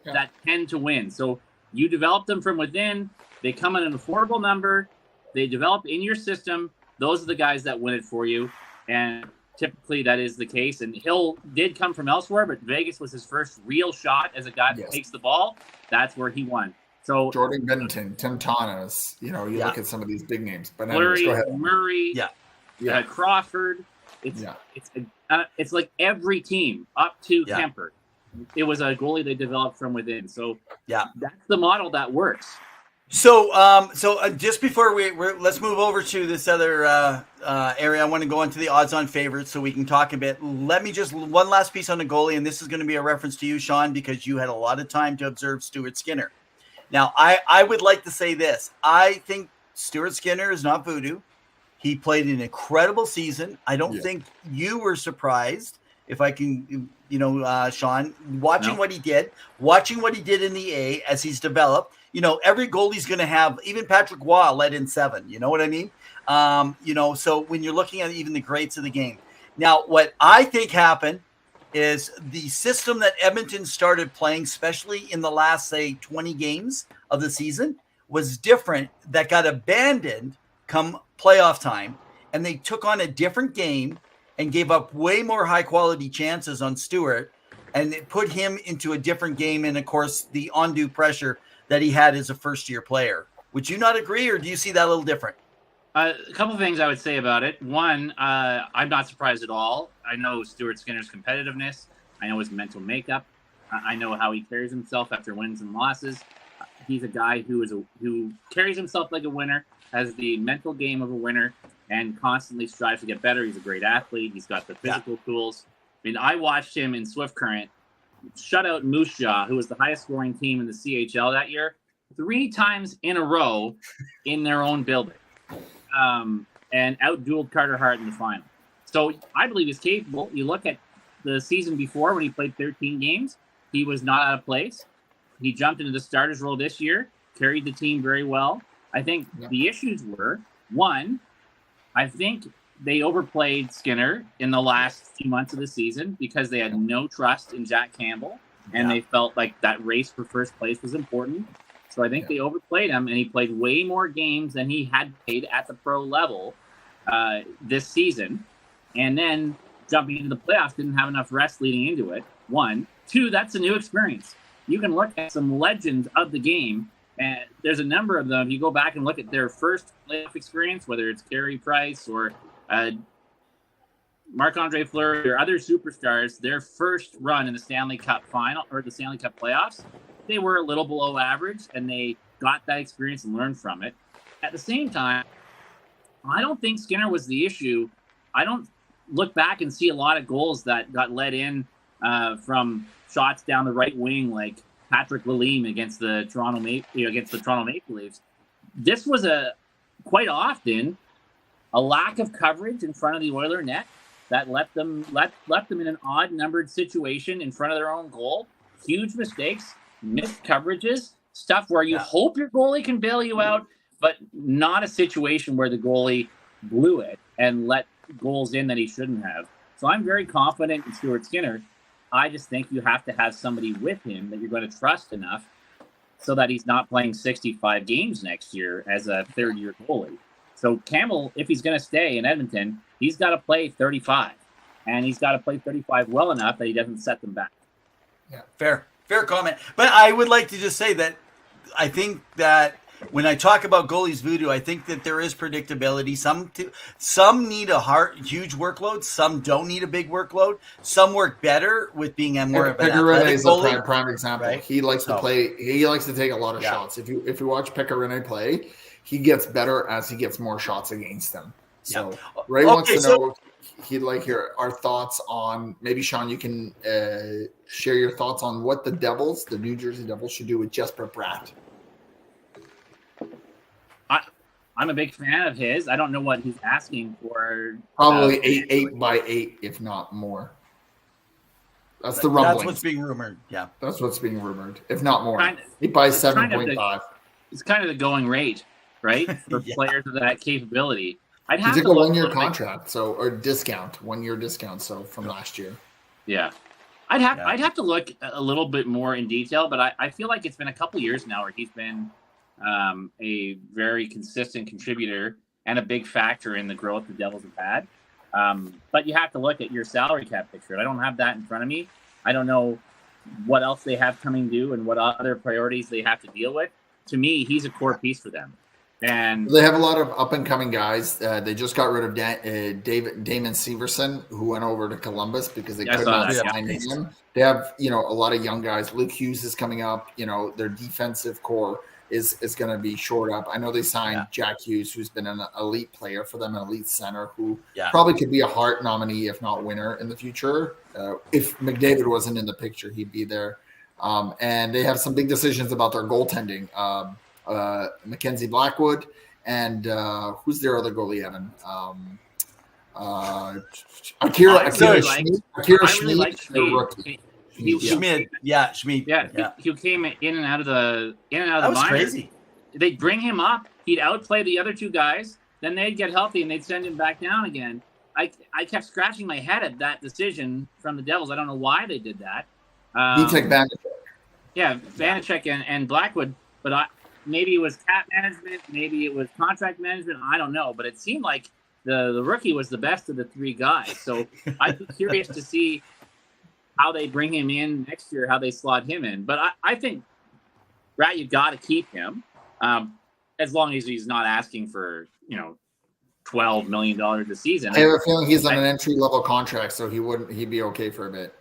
that tend to win. So you develop them from within. They come at an affordable number. They develop in your system. Those are the guys that win it for you. And typically that is the case. And Hill did come from elsewhere, but Vegas was his first real shot as a guy that takes the ball. That's where he won. So Jordan Binnington, Tim Tanas, look at some of these big names. But Fleury, Murray, Crawford. It's like every team up to Kemper. It was a goalie they developed from within. So that's the model that works. So, just before let's move over to this other area. I want to go into the odds-on favorites so we can talk a bit. Let me just one last piece on the goalie, and this is going to be a reference to you, Sean, because you had a lot of time to observe Stuart Skinner. Now, I would like to say this. I think Stuart Skinner is not voodoo. He played an incredible season. I don't think you were surprised, if I can, Sean, watching what he did in the A as he's developed. Every goalie's going to have, even Patrick Waugh led in 7. You know what I mean? So when you're looking at even the greats of the game, Now, what I think happened is the system that Edmonton started playing, especially in the last, say, 20 games of the season, was different, that got abandoned come playoff time. And they took on a different game and gave up way more high-quality chances on Stewart. And it put him into a different game. And, of course, the undue pressure that he had as a first-year player. Would you not agree, or do you see that a little different? A couple of things I would say about it. One, I'm not surprised at all. I know Stuart Skinner's competitiveness. I know his mental makeup. I know how he carries himself after wins and losses. He's a guy who carries himself like a winner, has the mental game of a winner, and constantly strives to get better. He's a great athlete. He's got the physical tools. I mean, I watched him in Swift Current shut out Moose Jaw, who was the highest scoring team in the CHL that year, 3 times in a row in their own building. And out-dueled Carter Hart in the final. So I believe he's capable. You look at the season before when he played 13 games, he was not out of place. He jumped into the starter's role this year, carried the team very well. I think the issues were, one, I think they overplayed Skinner in the last few months of the season because they had no trust in Jack Campbell, and they felt like that race for first place was important. So I think they overplayed him, and he played way more games than he had played at the pro level this season. And then jumping into the playoffs, didn't have enough rest leading into it. 1. 2, that's a new experience. You can look at some legends of the game, and there's a number of them. If you go back and look at their first playoff experience, whether it's Carey Price or Marc-Andre Fleury or other superstars, their first run in the Stanley Cup final or the Stanley Cup playoffs, they were a little below average, and they got that experience and learned from it. At the same time, I don't think Skinner was the issue. I don't look back and see a lot of goals that got let in from shots down the right wing, like Patrick Lalime against the Toronto Maple Leafs. This was quite often a lack of coverage in front of the Oiler net that left them in an odd numbered situation in front of their own goal. Huge mistakes, missed coverages, stuff where you hope your goalie can bail you out, but not a situation where the goalie blew it and let goals in that he shouldn't have. So I'm very confident in Stuart Skinner. I just think you have to have somebody with him that you're going to trust enough so that he's not playing 65 games next year as a third-year goalie. So Campbell, if he's going to stay in Edmonton, he's got to play 35. And he's got to play 35 well enough that he doesn't set them back. Yeah, fair comment. But I would like to just say that I think that when I talk about goalies voodoo, I think that there is predictability. Some need a huge workload. Some don't need a big workload. Some work better with being a more of an athletic goalie. Is a prime example. Right? He likes to play. He likes to take a lot of shots. If you watch Pekka Rinne play, he gets better as he gets more shots against them. So Ray wants to know. He'd like hear our thoughts on, maybe Sean, you can share your thoughts on what the New Jersey Devils should do with Jesper Bratt. I'm a big fan of his. I don't know what he's asking for. Probably 8 by 8, if not more. That's the rumbling. That's what's being rumored. Yeah. That's what's being rumored, if not more. 8 by 7.5. It's kind of the going rate, right? For players of that capability. I'd have to take a 1-year contract, or discount, 1-year discount. So from last year. Yeah. I'd have to look a little bit more in detail, but I feel like it's been a couple years now where he's been a very consistent contributor and a big factor in the growth the Devils have had. But you have to look at your salary cap picture. I don't have that in front of me. I don't know what else they have coming due and what other priorities they have to deal with. To me, he's a core piece for them. And they have a lot of up-and-coming guys. They just got rid of Damon Severson, who went over to Columbus because they could not sign him. They have, a lot of young guys. Luke Hughes is coming up. Their defensive core is going to be shored up. I know they signed Jack Hughes, who's been an elite player for them, an elite center, who probably could be a Hart nominee, if not winner, in the future. If McDavid wasn't in the picture, he'd be there. And they have some big decisions about their goaltending. Mackenzie Blackwood and who's their other goalie, Evan? Akira Schmid. Schmid. Yeah, Schmid. Yeah, he came in and out of the that was minors. Crazy. They'd bring him up. He'd outplay the other two guys. Then they'd get healthy and they'd send him back down again. I kept scratching my head at that decision from the Devils. I don't know why they did that. Vitek Vanacek. Yeah, Vanacek and Blackwood, but maybe it was cap management, maybe it was contract management. I don't know, but it seemed like the rookie was the best of the three guys. So I'd be curious to see how they bring him in next year, how they slot him in. But I think, Rat, you got to keep him as long as he's not asking for, $12 million a season. I have a feeling he's on an entry-level contract, so he'd be okay for a bit.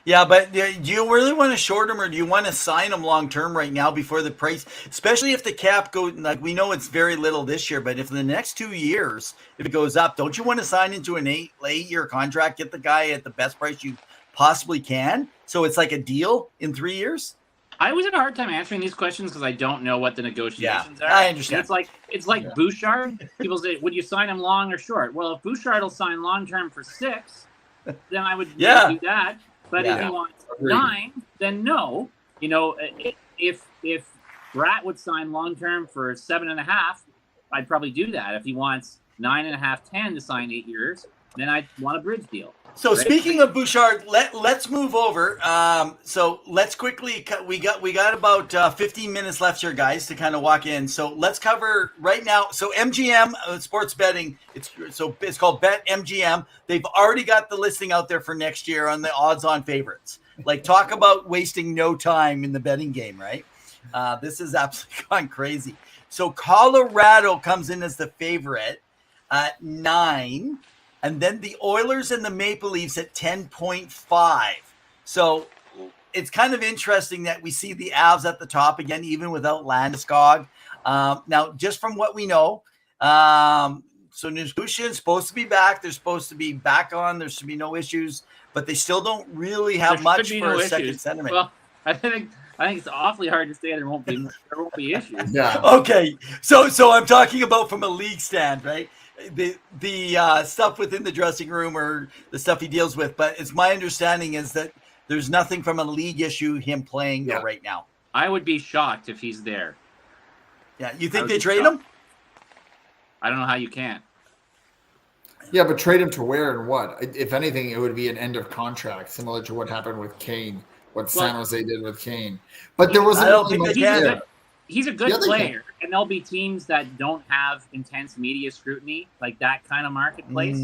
Yeah, but do you really want to short him, or do you want to sign him long term right now before the price, especially if the cap goes, like we know it's very little this year, but if in the next 2 years, if it goes up, don't you want to sign into an 8-year contract, get the guy at the best price you possibly can? So it's like a deal in 3 years? I was having a hard time answering these questions because I don't know what the negotiations are. I understand. It's like Bouchard. People say, would you sign him long or short? Well, if Bouchard will sign long term for 6, then I would do that. But if he wants 9, then no. If Brat would sign long term for 7.5, I'd probably do that. If he wants 9.5, 10 to sign 8 years, then I'd want a bridge deal. So speaking of Bouchard, let's move over. So let's quickly we got about 15 minutes left here, guys, to kind of walk in. So let's cover right now. So MGM sports betting. It's called Bet MGM. They've already got the listing out there for next year on the odds-on favorites. Like, talk about wasting no time in the betting game, right? This is absolutely gone crazy. So Colorado comes in as the favorite at 9. And then the Oilers and the Maple Leafs at 10.5. So it's kind of interesting that we see the Avs at the top again, even without Landeskog. Now, just from what we know, so Nichushkin is supposed to be back. They're supposed to be back on. There should be no issues, but they still don't really have much for a second centerman. Well, I think it's awfully hard to say there won't be issues. Yeah. Okay, so I'm talking about from a league stand, right? The stuff within the dressing room or the stuff he deals with, but it's my understanding is that there's nothing from a league issue him playing right now. I would be shocked if he's there. Yeah, you think they trade him? I don't know how you can't. Yeah, but trade him to where and what? If anything, it would be an end of contract, similar to what happened with Kane, San Jose did with Kane. But there wasn't. I don't think they can. He's a good player, and there'll be teams that don't have intense media scrutiny, like that kind of marketplace.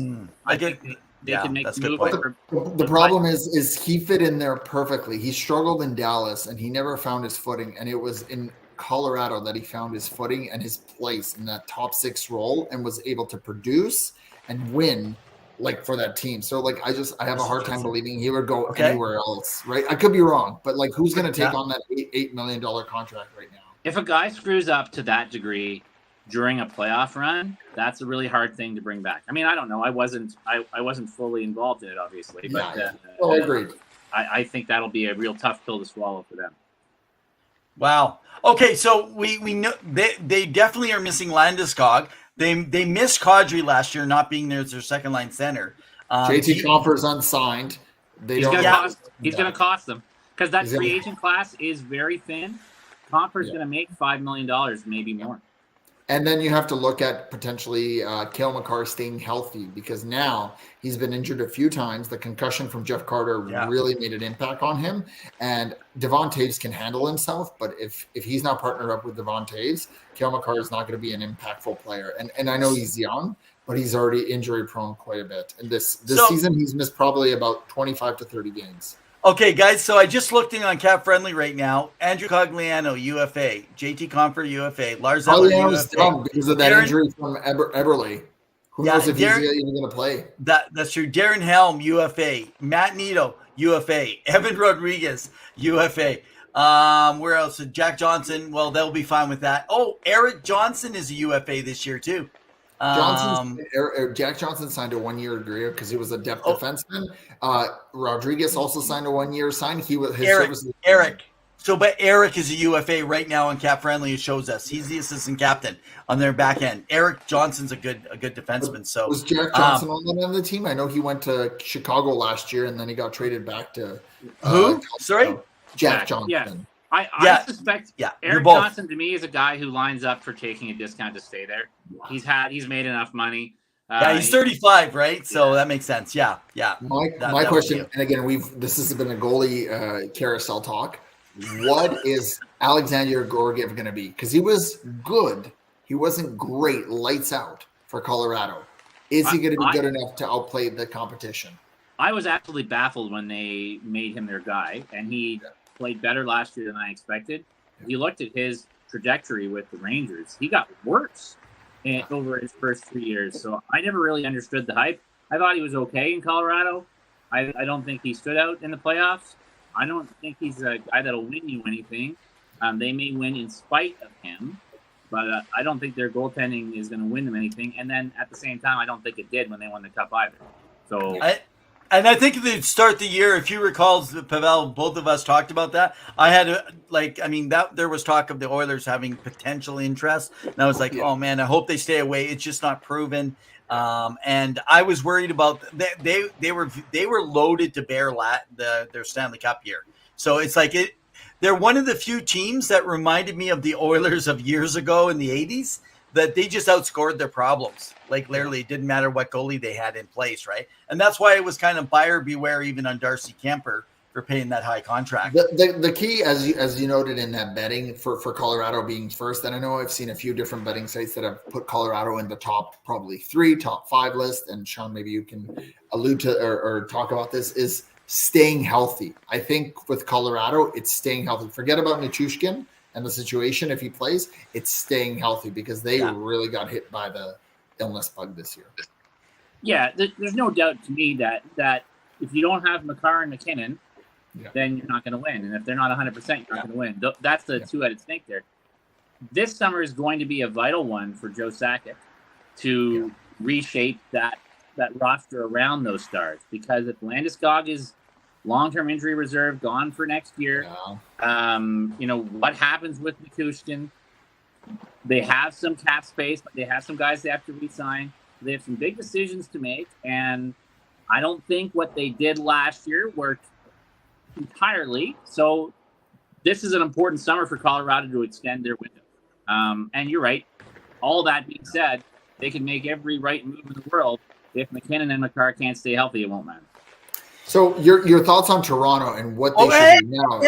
I think they can make the move. The problem is he fit in there perfectly. He struggled in Dallas, and he never found his footing. And it was in Colorado that he found his footing and his place in that top 6 role, and was able to produce and win, like, for that team. So, like, I have a hard time believing he would go anywhere else, right? I could be wrong, but, like, who's going to take on that $8 million contract right now? If a guy screws up to that degree during a playoff run, that's a really hard thing to bring back. I mean, I don't know. I wasn't fully involved in it, obviously, but I agreed. I think that'll be a real tough pill to swallow for them. Wow. Okay, so we know they definitely are missing Landeskog. They missed Kadri last year, not being there as their second line center. JT Compher's unsigned. He's going to cost them because that free agent class is very thin. Compher's going to make $5 million, maybe more. And then you have to look at potentially Cale Makar staying healthy, because now he's been injured a few times. The concussion from Jeff Carter really made an impact on him. And Devon Toews can handle himself, but if he's not partnered up with Devon Toews, Cale Makar is not going to be an impactful player. And I know he's young, but he's already injury prone quite a bit. And this season he's missed probably about 25 to 30 games. Okay, guys, so I just looked in on Cap Friendly right now. Andrew Cogliano, UFA. JT Compher, UFA. Lars Eller, UFA. Dumb because of that injury from Eberle. Who knows if he's even going to play? That's true. Darren Helm, UFA. Matt Nito, UFA. Evan Rodriguez, UFA. Where else? Jack Johnson. Well, they'll be fine with that. Oh, Eric Johnson is a UFA this year, too. Jack Johnson signed a 1-year agreement because he was a depth defenseman. Rodriguez also signed a 1-year sign. Eric. But Eric is a UFA right now on Cap Friendly. It shows us he's the assistant captain on their back end. Eric Johnson's a good defenseman. So was Jack Johnson on the team? I know he went to Chicago last year and then he got traded back to who? Sorry, Jack Johnson. Yeah. I suspect Eric Johnson to me is a guy who lines up for taking a discount to stay there. He's made enough money. Yeah, he's 35, right? So that makes sense. Yeah. My That question, would be- and again, this has been a goalie carousel talk. What is Alexander Georgiev going to be? Because he was good. He wasn't great, lights out for Colorado. Is he going to be good enough to outplay the competition? I was absolutely baffled when they made him their guy, and he played better last year than I expected. If you looked at his trajectory with the Rangers, he got worse over his first 3 years. So I never really understood the hype. I thought he was okay in Colorado. I don't think he stood out in the playoffs. I don't think he's a guy that'll win you anything. They may win in spite of him, but I don't think their goaltending is going to win them anything. And then at the same time, I don't think it did when they won the Cup either. So I think they start the year, if you recall, Pavel, both of us talked about that. I had there was talk of the Oilers having potential interest, and I was like, oh man, I hope they stay away. It's just not proven. And I was worried about they were loaded to bear their Stanley Cup year. So it's like they're one of the few teams that reminded me of the Oilers of years ago in the 80s, that they just outscored their problems. Like literally, it didn't matter what goalie they had in place, right? And that's why it was kind of buyer beware even on Darcy Kemper for paying that high contract. The key, as you noted in that betting for Colorado being first, and I know I've seen a few different betting sites that have put Colorado in the top probably 3, top 5 list, and Sean, maybe you can allude to or talk about this, is staying healthy. I think with Colorado, it's staying healthy. Forget about Nichushkin and the situation if he plays, it's staying healthy because they really got hit by the illness bug this year. Yeah, there's no doubt to me that if you don't have Makar and McKinnon, then you're not going to win. And if they're not 100%, you're not going to win. That's the two-headed snake there. This summer is going to be a vital one for Joe Sakic to reshape that roster around those stars. Because if Landeskog is long-term injury reserve, gone for next year, what happens with Nichushkin? They have some cap space, but they have some guys they have to re-sign. They have some big decisions to make, and I don't think what they did last year worked entirely. So this is an important summer for Colorado to extend their window. And you're right. All that being said, they can make every right move in the world. If McKinnon and Makar can't stay healthy, it won't matter. So your thoughts on Toronto and what they should do now?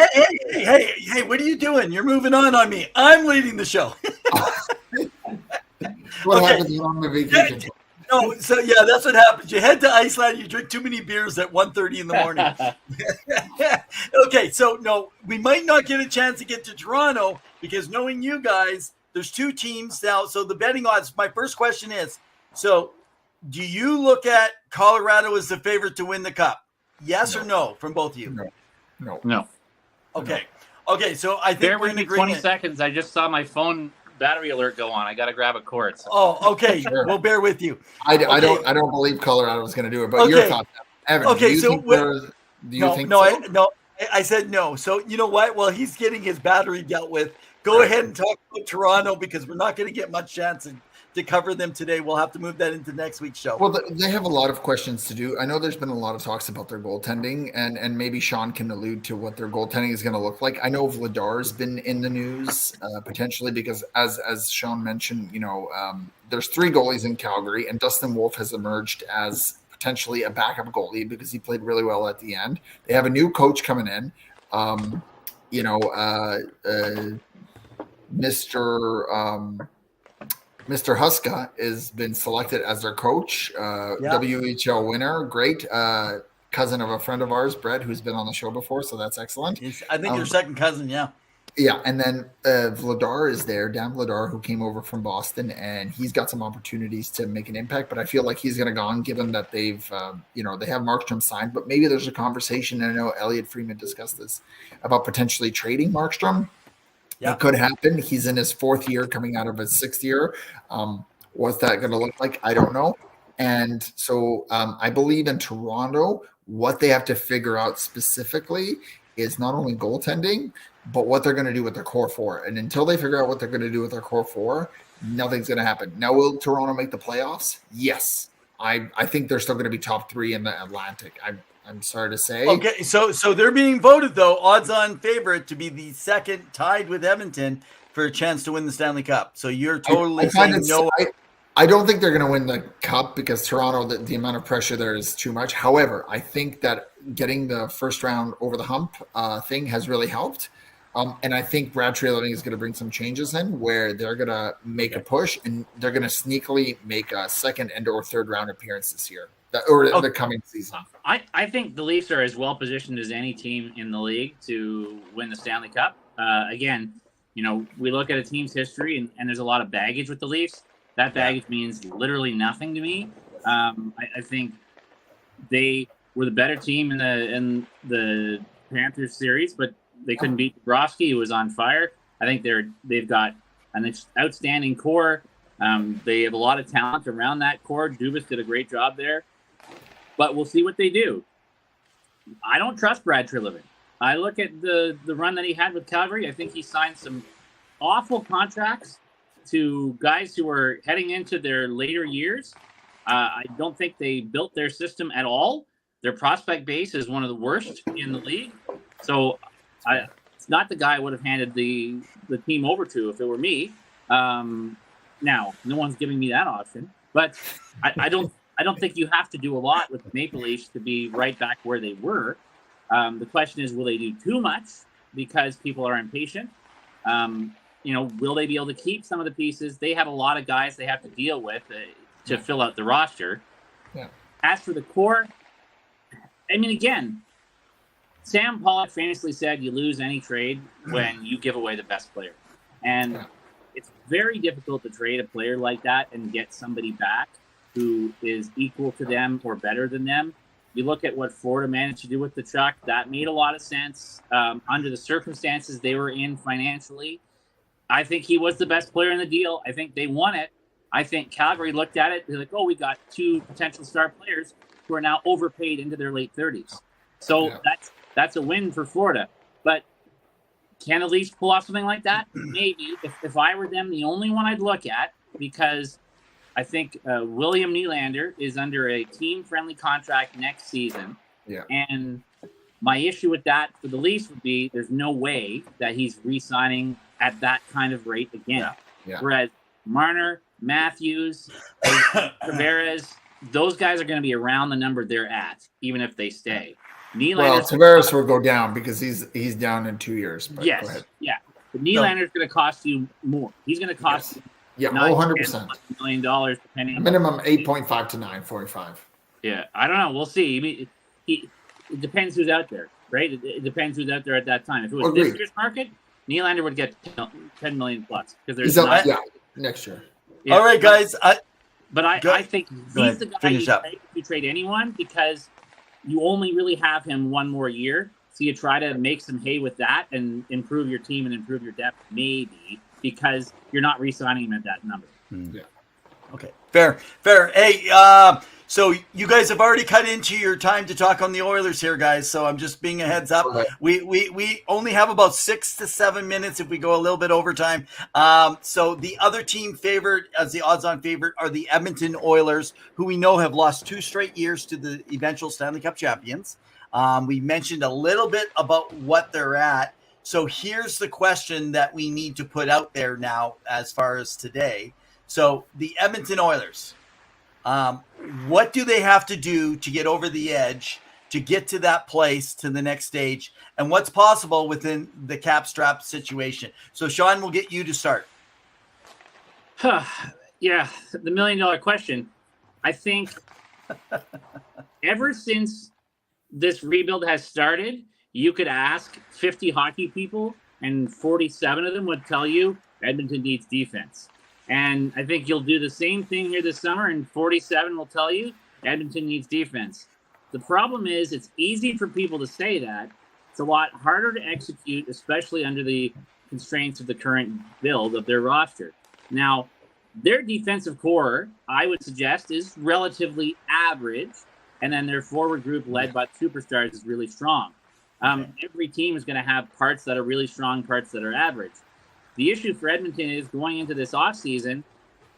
Hey, what are you doing? You're moving on me. I'm leading the show. What happens on the vacation? No, so that's what happens. You head to Iceland, you drink too many beers at 1:30 in the morning. Okay, so no, we might not get a chance to get to Toronto because knowing you guys, there's 2 teams now. So the betting odds, my first question is, so do you look at Colorado as the favorite to win the Cup? Yes or no from both of you? No. Okay, so I think Bear we're with in me agreement. 20 seconds. I just saw my phone battery alert go on. I got to grab a cord. So. Oh, okay. We'll bear with you. I don't believe Colorado is going to do it, but your thoughts, Evan. Okay, do you think so? I said no. So you know what? Well, he's getting his battery dealt with. Go ahead and talk about Toronto because we're not going to get much chance to cover them today. We'll have to move that into next week's show. Well, they have a lot of questions to do. I know there's been a lot of talks about their goaltending, and maybe Sean can allude to what their goaltending is going to look like. I know Vladar's been in the news potentially because, as Sean mentioned, there's 3 goalies in Calgary, and Dustin Wolf has emerged as potentially a backup goalie because he played really well at the end. They have a new coach coming in. Mr. Huska has been selected as their coach, WHL winner, great cousin of a friend of ours, Brett, who's been on the show before, so that's excellent. I think your second cousin, Yeah, and then Vladar is there, Dan Vladar, who came over from Boston, and he's got some opportunities to make an impact, but I feel like he's going to go on given that they've, they have Markstrom signed, but maybe there's a conversation, and I know Elliot Freeman discussed this, about potentially trading Markstrom. It could happen. He's in his 4th year, coming out of his 6th year. What's that going to look like? I don't know. And so I believe in Toronto, what they have to figure out specifically is not only goaltending, but what they're going to do with their core 4. And until they figure out what they're going to do with their core 4, nothing's going to happen. Now, will Toronto make the playoffs? Yes. I think they're still going to be top 3 in the Atlantic. I'm sorry to say. Okay, so they're being voted, though, odds-on favorite to be the second, tied with Edmonton, for a chance to win the Stanley Cup. So you're totally saying no. I don't think they're going to win the cup because Toronto, the amount of pressure there is too much. However, I think that getting the first round over the hump thing has really helped. And I think Brad Treliving is going to bring some changes in where they're going to make a push and they're going to sneakily make a second and or third round appearance this year or the coming season. I think the Leafs are as well positioned as any team in the league to win the Stanley Cup. Again, we look at a team's history and there's a lot of baggage with the Leafs. That baggage means literally nothing to me. I think they were the better team in the Panthers series, but they couldn't beat Bobrovsky, who was on fire. I think they've got an outstanding core. They have a lot of talent around that core. Dubas did a great job there, but we'll see what they do. I don't trust Brad Treliving. I look at the run that he had with Calgary. I think he signed some awful contracts to guys who are heading into their later years. I don't think they built their system at all. Their prospect base is one of the worst in the league. So it's not the guy I would have handed the team over to if it were me. Now, no one's giving me that option, but I don't think you have to do a lot with the Maple Leafs to be right back where they were. The question is, will they do too much because people are impatient? Will they be able to keep some of the pieces? They have a lot of guys they have to deal with to fill out the roster. Yeah. As for the core, again, Sam Pollock famously said you lose any trade when you give away the best player. And it's very difficult to trade a player like that and get somebody back who is equal to them or better than them. You look at what Florida managed to do with the Chuck. That made a lot of sense under the circumstances they were in financially. I think he was the best player in the deal. I think they won it. I think Calgary looked at it. They're like, we got two potential star players who are now overpaid into their late 30s. So that's a win for Florida. But can the Leafs pull off something like that? Maybe. If I were them, the only one I'd look at, because I think William Nylander is under a team-friendly contract next season. Yeah. And my issue with that for the Leafs would be there's no way that he's re-signing at that kind of rate again. Yeah. Whereas Marner, Matthews, Tavares, those guys are going to be around the number they're at, even if they stay. Tavares will go down because he's down in 2 years. But yes, go ahead. yeah. But Nylander's going to cost you more. He's going to cost you 100%. $1 million, depending. Minimum 8.5 to 9.45. Yeah, I don't know. We'll see. It depends who's out there, right? It depends who's out there at that time. If it was this year's market, Nylander would get $10 million plus because there's next year. Yeah. All right, guys. I think he's the guy you trade anyone because you only really have him one more year. So you try to make some hay with that and improve your team and improve your depth, maybe, because you're not re-signing him at that number. Yeah. Okay. Fair. Hey, so you guys have already cut into your time to talk on the Oilers here, guys. So I'm just being a heads up. Okay. We only have about 6 to 7 minutes if we go a little bit overtime. So the other team favored as the odds-on favorite are the Edmonton Oilers, who we know have lost 2 straight years to the eventual Stanley Cup champions. We mentioned a little bit about what they're at. So here's the question that we need to put out there now as far as today. So the Edmonton Oilers, what do they have to do to get over the edge, to get to that place, to the next stage, and what's possible within the cap strap situation? So Sean, we'll get you to start. Yeah, the $1 million question. I think ever since this rebuild has started, you could ask 50 hockey people, and 47 of them would tell you Edmonton needs defense. And I think you'll do the same thing here this summer, and 47 will tell you Edmonton needs defense. The problem is it's easy for people to say that. It's a lot harder to execute, especially under the constraints of the current build of their roster. Now, their defensive core, I would suggest, is relatively average, and then their forward group led by superstars is really strong. Every team is going to have parts that are really strong, parts that are average. The issue for Edmonton is going into this offseason,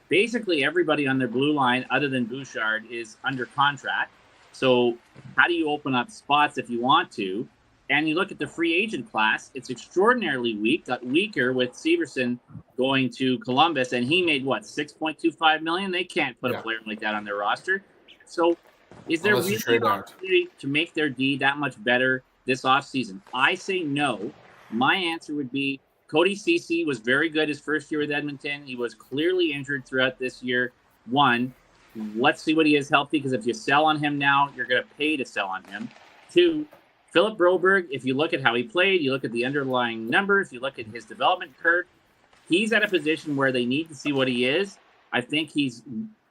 basically everybody on their blue line other than Bouchard is under contract. So how do you open up spots if you want to? And you look at the free agent class, it's extraordinarily weak, got weaker with Severson going to Columbus, and he made what, $6.25 million? They can't put a player like that on their roster. So is there really an opportunity to make their D that much better this offseason? I say no. My answer would be Cody Ceci was very good his first year with Edmonton. He was clearly injured throughout this year. One, let's see what he is healthy, because if you sell on him now, you're going to pay to sell on him. Two, Philip Broberg, if you look at how he played, you look at the underlying numbers, you look at his development curve, he's at a position where they need to see what he is. I think he's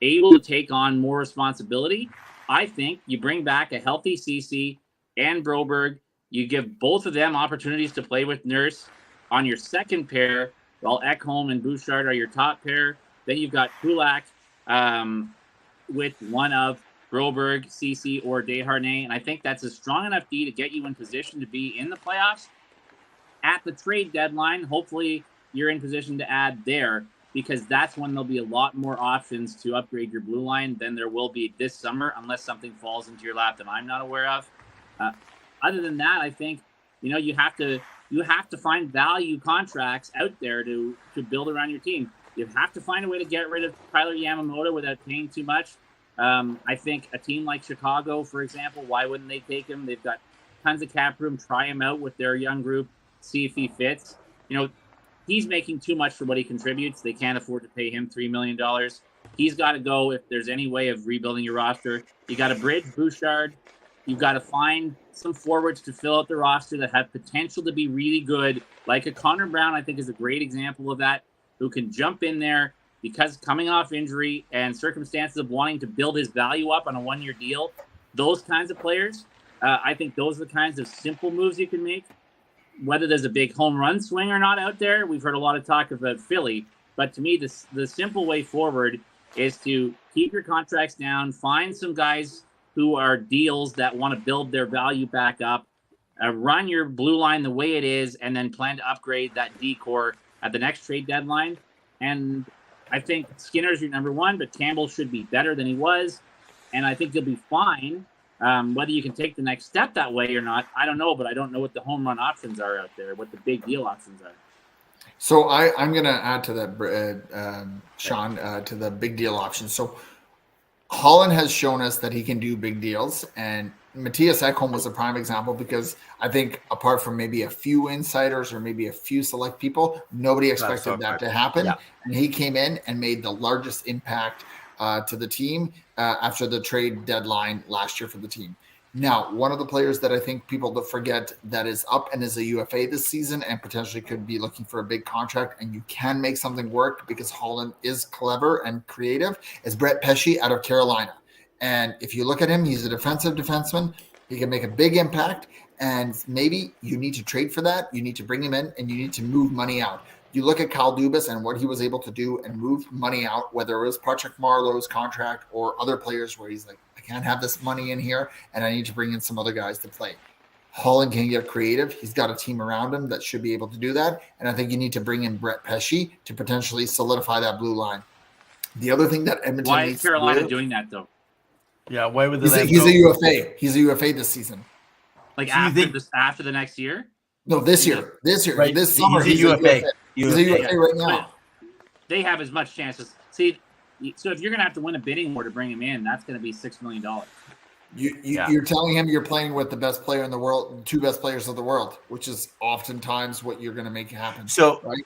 able to take on more responsibility. I think you bring back a healthy Ceci and Broberg. You give both of them opportunities to play with Nurse on your second pair, while Ekholm and Bouchard are your top pair. Then you've got Kulak with one of Broberg, Ceci, or Desharnais. And I think that's a strong enough D to get you in position to be in the playoffs. At the trade deadline, hopefully you're in position to add there, because that's when there'll be a lot more options to upgrade your blue line than there will be this summer, unless something falls into your lap that I'm not aware of. Other than that, I think you have to find value contracts out there to build around your team. You have to find a way to get rid of Tyler Yamamoto without paying too much. I think a team like Chicago, for example, why wouldn't they take him? They've got tons of cap room. Try him out with their young group, see if he fits. He's making too much for what he contributes. They can't afford to pay him $3 million. He's got to go if there's any way of rebuilding your roster. You got to bridge Bouchard. You've got to find some forwards to fill out the roster that have potential to be really good. Like a Connor Brown, I think, is a great example of that, who can jump in there because coming off injury and circumstances of wanting to build his value up on a one-year deal. Those kinds of players, I think those are the kinds of simple moves you can make. Whether there's a big home run swing or not out there, we've heard a lot of talk about Philly. But to me, the simple way forward is to keep your contracts down, find some guys who are deals that want to build their value back up, run your blue line the way it is, and then plan to upgrade that D-core at the next trade deadline. And I think Skinner's your number one, but Campbell should be better than he was. And I think you'll be fine. Whether you can take the next step that way or not, I don't know, but I don't know what the home run options are out there, what the big deal options are. So I'm going to add to that, Sean, to the big deal options. So Holland has shown us that he can do big deals, and Matthias Ekholm was a prime example, because I think apart from maybe a few insiders or maybe a few select people, nobody expected that to happen. Yeah. And he came in and made the largest impact to the team after the trade deadline last year for the team. Now, one of the players that I think people forget that is up and is a UFA this season and potentially could be looking for a big contract, and you can make something work because Holland is clever and creative, is Brett Pesce out of Carolina. And if you look at him, he's a defensive defenseman. He can make a big impact, and maybe you need to trade for that. You need to bring him in, and you need to move money out. You look at Kyle Dubas and what he was able to do and move money out, whether it was Patrick Marleau's contract or other players where he's like, I can't have this money in here, and I need to bring in some other guys to play. Holland can get creative. He's got a team around him that should be able to do that. And I think you need to bring in Brett Pesce to potentially solidify that blue line. The other thing that Edmonton needs is Carolina doing that, though? Yeah, why would they? He's a UFA. He's a UFA this season. Like after the next year? No, this year. Right. This summer. He's a UFA. He's a UFA right now. They have as much chance as so if you're going to have to win a bidding war to bring him in, that's going to be $6 million. You're telling him you're playing with the best player in the world, two best players of the world, which is oftentimes what you're going to make happen. So right?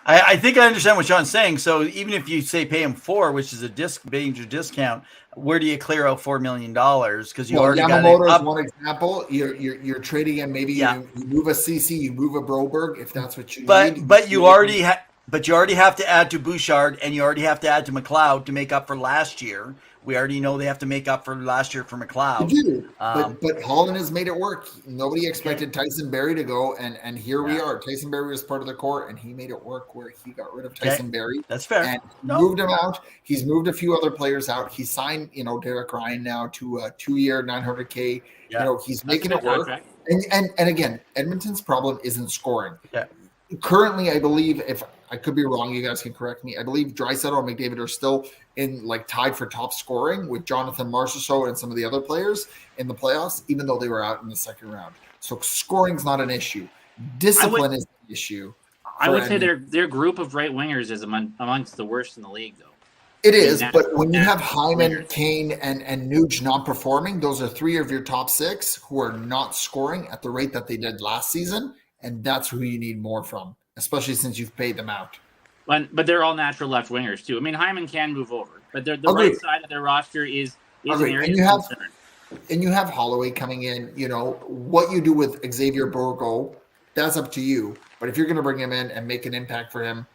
I think I understand what Sean's saying. So even if you say pay him $4, which is a major discount, where do you clear out $4 million? Because you already Yamamoto got is one example. You're trading him. Maybe you move a Ceci, you move a Broberg if that's what you need. But you already have to add to Bouchard, and you already have to add to McLeod to make up for last year. We already know they have to make up for last year for McLeod. They do. But Holland has made it work. Nobody expected Tyson Barrie to go, and here we are. Tyson Barrie was part of the core, and he made it work where he got rid of Tyson Barrie. That's fair. And moved him out. He's moved a few other players out. He signed, Derek Ryan now to a 2-year $900K. Yeah. He's making it work. And again, Edmonton's problem isn't scoring. Yeah. Currently, I believe, if I could be wrong, you guys can correct me. I believe Draisaitl and McDavid are still tied for top scoring with Jonathan Marchessault and some of the other players in the playoffs, even though they were out in the second round. So scoring's not an issue. Discipline is the issue. I would say their group of right wingers is amongst the worst in the league, though. It is, but when you have Hyman, Kane, and Nuge not performing, those are 3 of your top 6 who are not scoring at the rate that they did last season, and that's who you need more from, especially since you've paid them out. But they're all natural left wingers too. I mean, Hyman can move over, but the right side of their roster is an area of concern. And you have Holloway coming in. You know what you do with Xavier Bourgault, that's up to you. But if you're going to bring him in and make an impact for him,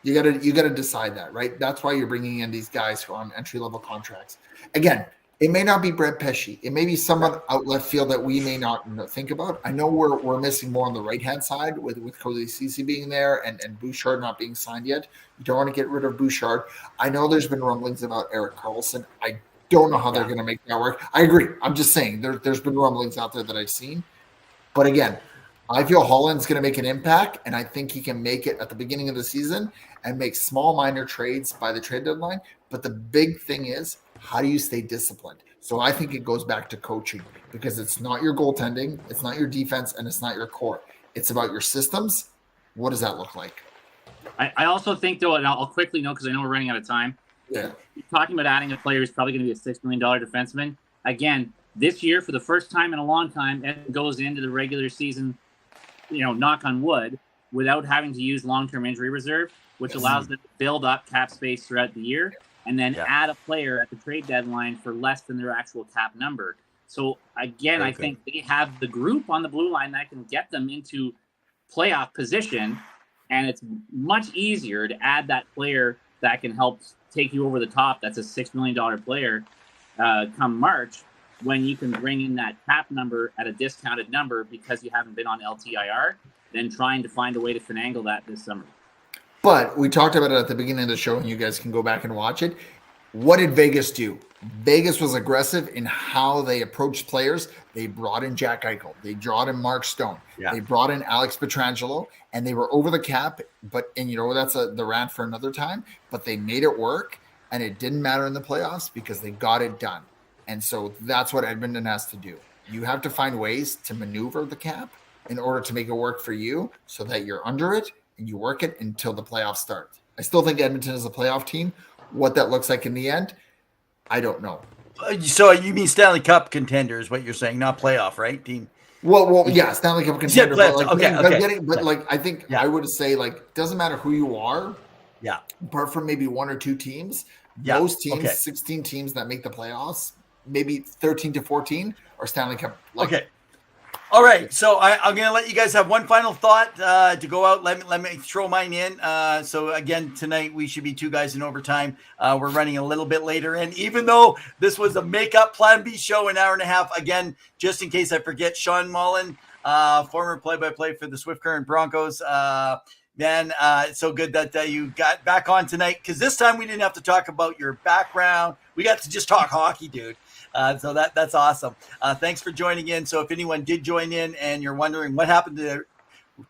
you gotta decide that, right? That's why you're bringing in these guys who are on entry level contracts. Again, it may not be Brett Pesce. It may be someone out left field that we may not think about. I know we're missing more on the right hand side with Cozy Ceci being there and Bouchard not being signed yet. You don't want to get rid of Bouchard. I know there's been rumblings about Erik Karlsson. I don't know how they're going to make that work. I agree. I'm just saying there's been rumblings out there that I've seen. But again, I feel Holland's going to make an impact, and I think he can make it at the beginning of the season and make small minor trades by the trade deadline. But the big thing is, how do you stay disciplined? So I think it goes back to coaching, because it's not your goaltending, it's not your defense, and it's not your core. It's about your systems. What does that look like? I also think, though, and I'll quickly note because I know we're running out of time. Yeah. Talking about adding a player who's probably going to be a $6 million defenseman. Again, this year, for the first time in a long time, Ed goes into the regular season, knock on wood, without having to use long-term injury reserve, which allows them to build up cap space throughout the year and then add a player at the trade deadline for less than their actual cap number. So, again, I think they have the group on the blue line that can get them into playoff position, and it's much easier to add that player that can help take you over the top. That's a $6 million player come March, when you can bring in that cap number at a discounted number because you haven't been on LTIR, than trying to find a way to finagle that this summer. But we talked about it at the beginning of the show, and you guys can go back and watch it. What did Vegas do? Vegas was aggressive in how they approached players. They brought in Jack Eichel. They brought in Mark Stone. Yeah. They brought in Alex Pietrangelo, and they were over the cap. That's the rant for another time. But they made it work, and it didn't matter in the playoffs because they got it done. And so that's what Edmonton has to do. You have to find ways to maneuver the cap in order to make it work for you so that you're under it and you work it until the playoffs start. I still think Edmonton is a playoff team. What that looks like in the end, I don't know. So you mean Stanley Cup contender is what you're saying, not playoff, right, team? Well, yeah, Stanley Cup contender. But I think I would say doesn't matter who you are. Yeah. Apart from maybe 1 or 2 teams, those teams, 16 teams that make the playoffs, maybe 13 to 14 are Stanley Cup. Okay. All right. So I'm going to let you guys have one final thought to go out. Let me throw mine in. So again, tonight we should be 2 guys in overtime. We're running a little bit later. And even though this was a makeup Plan B show, an hour and a half, again, just in case I forget, Sean Mullen, former play-by-play for the Swift Current Broncos. Man, it's so good that you got back on tonight, because this time we didn't have to talk about your background. We got to just talk hockey, dude. So that's awesome. Thanks for joining in. So if anyone did join in and you're wondering what happened to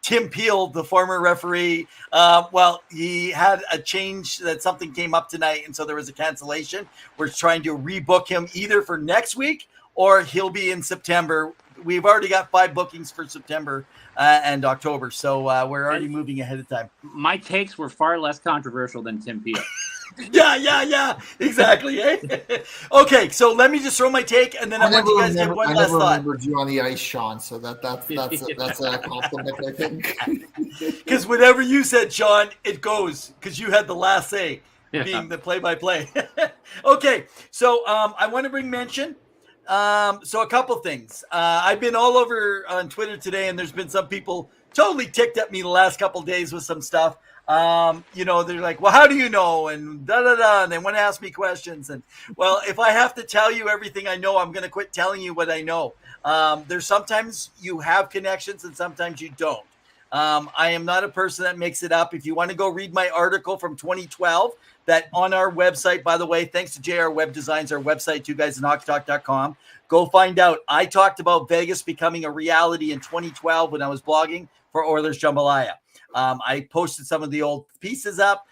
Tim Peel, the former referee, well, he had a change that something came up tonight, and so there was a cancellation. We're trying to rebook him either for next week or he'll be in September. We've already got 5 bookings for September and October, so we're already moving ahead of time. My takes were far less controversial than Tim Peel. Yeah, exactly. Okay, so let me just throw my take, and then I want you guys to get one last thought. I remembered you on the ice, Sean, so that's a compliment, I think. Because whatever you said, Sean, it goes, because you had the last say, being the play-by-play. Okay, so I want to bring mention. So a couple things. I've been all over on Twitter today, and there's been some people totally ticked at me the last couple of days with some stuff. They're like, well, how do you know? And and they want to ask me questions. And well, if I have to tell you everything I know, I'm going to quit telling you what I know. There's sometimes you have connections and sometimes you don't. I am not a person that makes it up. If you want to go read my article from 2012, that on our website, by the way, thanks to JR Web Designs, our website, 2guysinhockeytalk.com. Go find out. I talked about Vegas becoming a reality in 2012 when I was blogging for Oilers Jambalaya. I posted some of the old pieces up.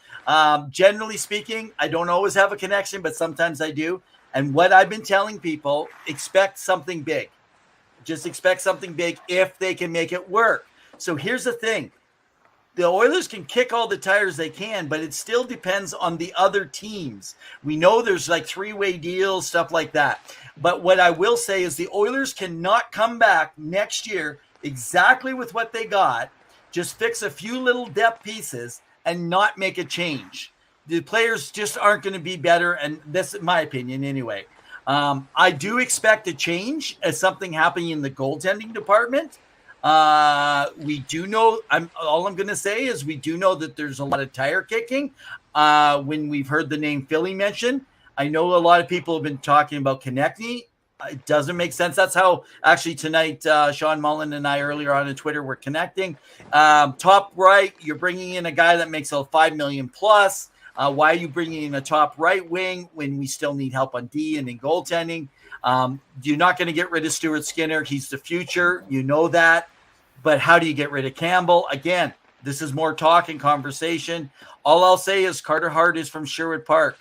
Generally speaking, I don't always have a connection, but sometimes I do. And what I've been telling people, expect something big. Just expect something big if they can make it work. So here's the thing. The Oilers can kick all the tires they can, but it still depends on the other teams. We know there's like three-way deals, stuff like that. But what I will say is the Oilers cannot come back next year exactly with what they got, just fix a few little depth pieces and not make a change. The players just aren't going to be better, and this is my opinion anyway. I do expect a change as something happening in the goaltending department. We do know, all I'm going to say is we do know that there's a lot of tire kicking when we've heard the name Philly mentioned. I know a lot of people have been talking about Konechny. It doesn't make sense. That's how actually tonight Sean Mullen and I earlier on Twitter were connecting. Top right, you're bringing in a guy that makes $5 million plus. Why are you bringing in a top right wing when we still need help on D and in goaltending? You're not going to get rid of Stuart Skinner. He's the future. You know that. But how do you get rid of Campbell? Again, this is more talk and conversation. All I'll say is Carter Hart is from Sherwood Park.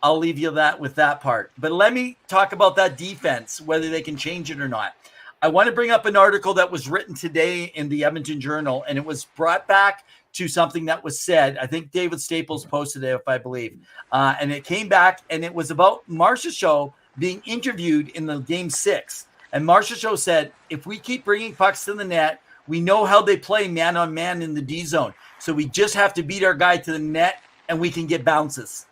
I'll leave you with that part. But let me talk about that defense, whether they can change it or not. I want to bring up an article that was written today in the Edmonton Journal, and it was brought back to something that was said. I think David Staples posted it, if I believe. And it came back, and it was about Marchessault being interviewed in the Game 6. And Marchessault said, if we keep bringing pucks to the net, we know how they play man-on-man in the D zone. So we just have to beat our guy to the net, and we can get bounces.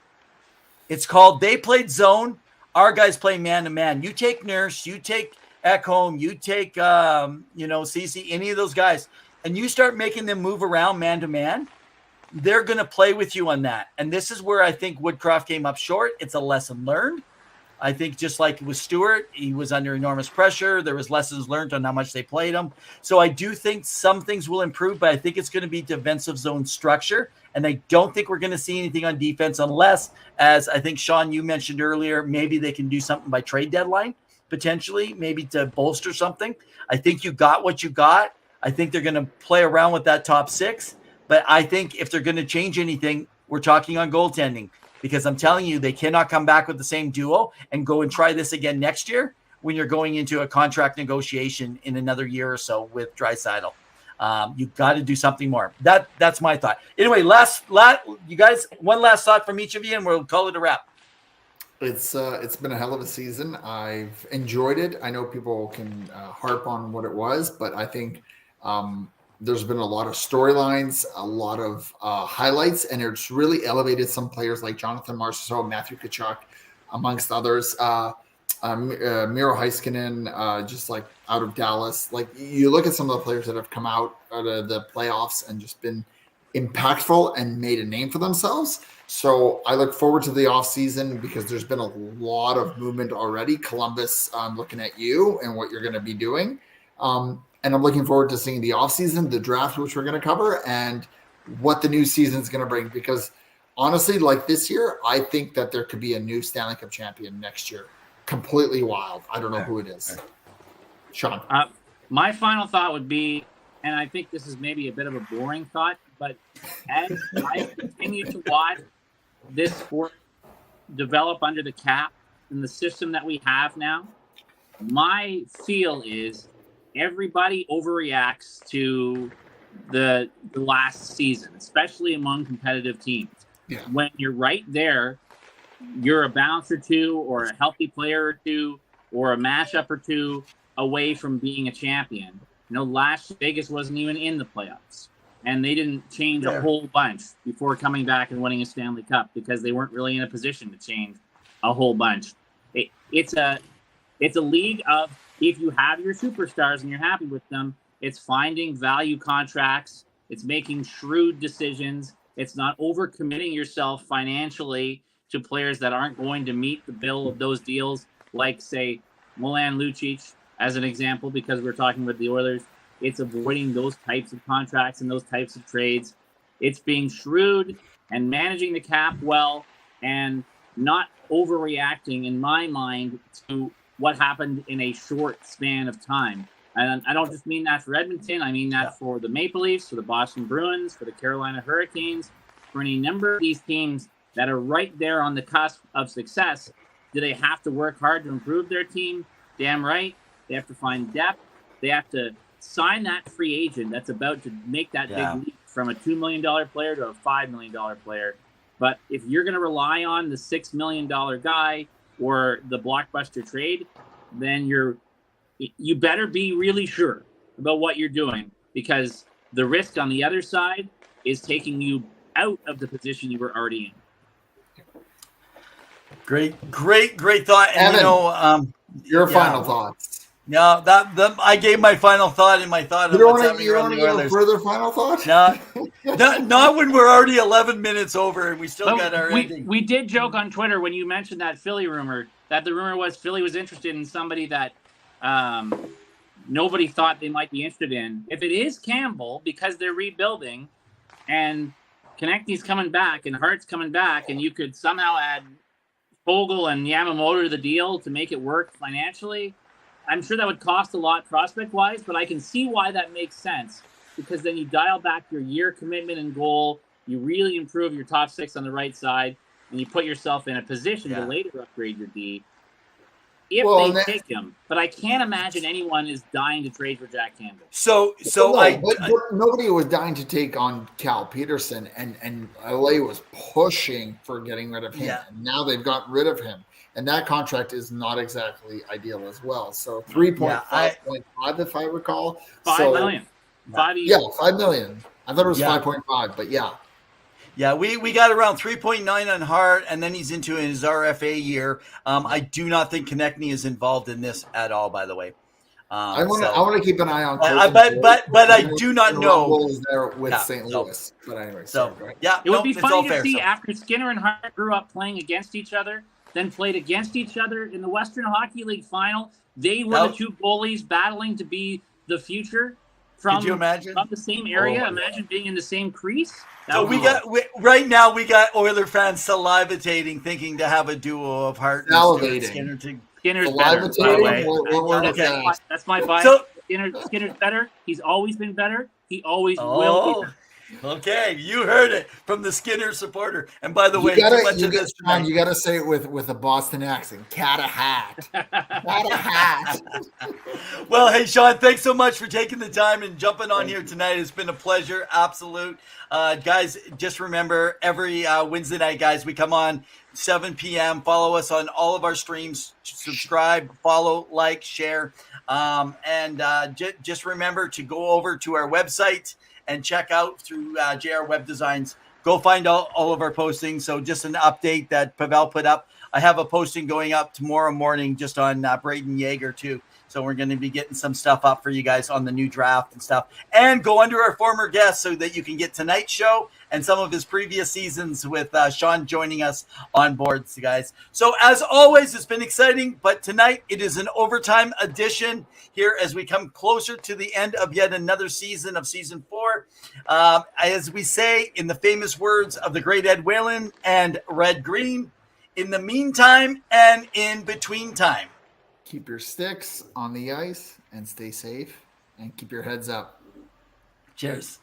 It's called they played zone. Our guys play man-to-man. You take Nurse, you take Ekholm, you take, CC, any of those guys, and you start making them move around man-to-man, they're going to play with you on that. And this is where I think Woodcroft came up short. It's a lesson learned. I think just like with Stewart, he was under enormous pressure. There was lessons learned on how much they played him. So I do think some things will improve, but I think it's going to be defensive zone structure. And I don't think we're going to see anything on defense unless, as I think, Sean, you mentioned earlier, maybe they can do something by trade deadline, potentially, maybe to bolster something. I think you got what you got. I think they're going to play around with that top six. But I think if they're going to change anything, we're talking on goaltending. Because I'm telling you, they cannot come back with the same duo and go and try this again next year when you're going into a contract negotiation in another year or so with Draisaitl. You've got to do something more. That's my thought. Anyway, you guys, one last thought from each of you, and we'll call it a wrap. It's been a hell of a season. I've enjoyed it. I know people can harp on what it was, but I think there's been a lot of storylines, a lot of highlights, and it's really elevated some players like Jonathan Marchessault, Matthew Tkachuk, amongst others. Miro Heiskanen, just like out of Dallas. Like you look at some of the players that have come out of the playoffs and just been impactful and made a name for themselves. So I look forward to the offseason because there's been a lot of movement already. Columbus, I'm looking at you and what you're going to be doing. And I'm looking forward to seeing the offseason, the draft, which we're going to cover, and what the new season is going to bring. Because honestly, like this year, I think that there could be a new Stanley Cup champion next year. Completely wild. I don't know who it is. Sean. My final thought would be, and I think this is maybe a bit of a boring thought, but as I continue to watch this sport develop under the cap and the system that we have now, my feel is everybody overreacts to the last season, especially among competitive teams. Yeah. When you're right there, you're a bounce or two or a healthy player or two or a matchup or two away from being a champion. Last Vegas wasn't even in the playoffs, and they didn't change a whole bunch before coming back and winning a Stanley Cup because they weren't really in a position to change a whole bunch. It's a league of, if you have your superstars and you're happy with them, it's finding value contracts. It's making shrewd decisions. It's not overcommitting yourself financially to players that aren't going to meet the bill of those deals, like, say, Milan Lucic, as an example, because we're talking with the Oilers. It's avoiding those types of contracts and those types of trades. It's being shrewd and managing the cap well and not overreacting, in my mind, to what happened in a short span of time. And I don't just mean that for Edmonton. I mean that for the Maple Leafs, for the Boston Bruins, for the Carolina Hurricanes, for any number of these teams that are right there on the cusp of success. Do they have to work hard to improve their team? Damn right. They have to find depth. They have to sign that free agent that's about to make that Yeah. big leap from a $2 million player to a $5 million player. But if you're going to rely on the $6 million guy or the blockbuster trade, then you better be really sure about what you're doing, because the risk on the other side is taking you out of the position you were already in. Great thought. And Evan, your yeah. final thoughts. No, I gave my final thought, and my thought of what's happening around the give a Oilers. further final thought? Not when we're already 11 minutes over and we still got our ending. We did joke on Twitter when you mentioned that Philly rumor, that the rumor was Philly was interested in somebody that nobody thought they might be interested in. If it is Campbell, because they're rebuilding and Konechny's coming back and Hart's coming back, and you could somehow add Fogle and Yamamoto to the deal to make it work financially, I'm sure that would cost a lot prospect-wise, but I can see why that makes sense, because then you dial back your year commitment and goal, you really improve your top six on the right side, and you put yourself in a position to later upgrade your D if they take him. But I can't imagine anyone is dying to trade for Jack Campbell. But nobody was dying to take on Cal Peterson, and LA was pushing for getting rid of him. Yeah. And now they've got rid of him. And that contract is not exactly ideal as well. So 3.5.5, if I recall. $5 million. 5 years. Yeah, $5 million. I thought it was 5.5, but yeah. Yeah, we got around 3.9 on Hart, and then he's into his RFA year. I do not think Konechny is involved in this at all, by the way. I want to keep an eye on. But I do not know. Is there with St. Louis? But anyway, it would be funny to see after Skinner and Hart grew up playing against each other, then played against each other in the Western Hockey League final. They were the two goalies battling to be the future from, could you imagine? From the same area. Imagine being in the same crease. So right now we got Oiler fans salivating, thinking to have a duo of Hart and Skinner. Skinner's better, by the way. That's my bias. So, Skinner's better. He's always been better. He always will be better. Okay, you heard it from the Skinner supporter. And by the way, you gotta say it with a Boston accent. Cat a hat. Cat a hat. Well, hey Sean, thanks so much for taking the time and jumping on here tonight. It's been a pleasure, absolute. Guys, just remember every Wednesday night, guys, we come on 7 p.m. Follow us on all of our streams. Subscribe, follow, like, share, and just remember to go over to our website and check out through JR Web Designs. Go find all of our postings. So just an update that Pavel put up. I have a posting going up tomorrow morning just on Braden Yeager too. So we're going to be getting some stuff up for you guys on the new draft and stuff. And go under our former guests so that you can get tonight's show and some of his previous seasons with Sean joining us on board, guys. So as always, it's been exciting, but tonight it is an overtime edition here as we come closer to the end of yet another season of season 4. As we say in the famous words of the great Ed Whalen and Red Green, in the meantime and in between time, keep your sticks on the ice and stay safe and keep your heads up. Cheers.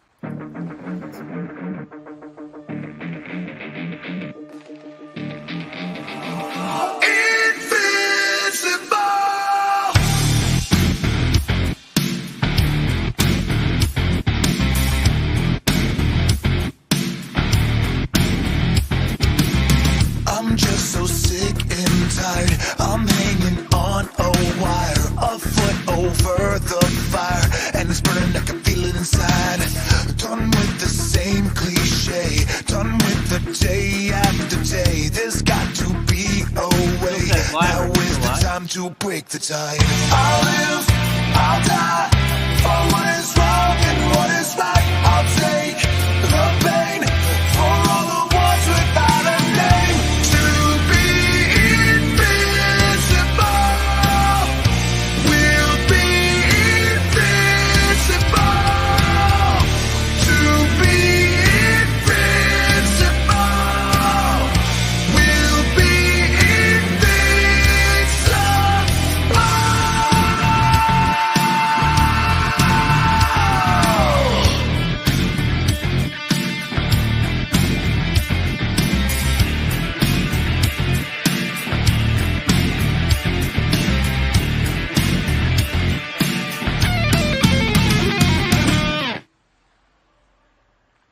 I'm just so sick and tired. I'm hanging on a wire, a foot over the fire, and it's burning. I can feel it inside. Done with the same cliche, done with the day after day. There's got to be a way. Now is the time to break the tie. I'll live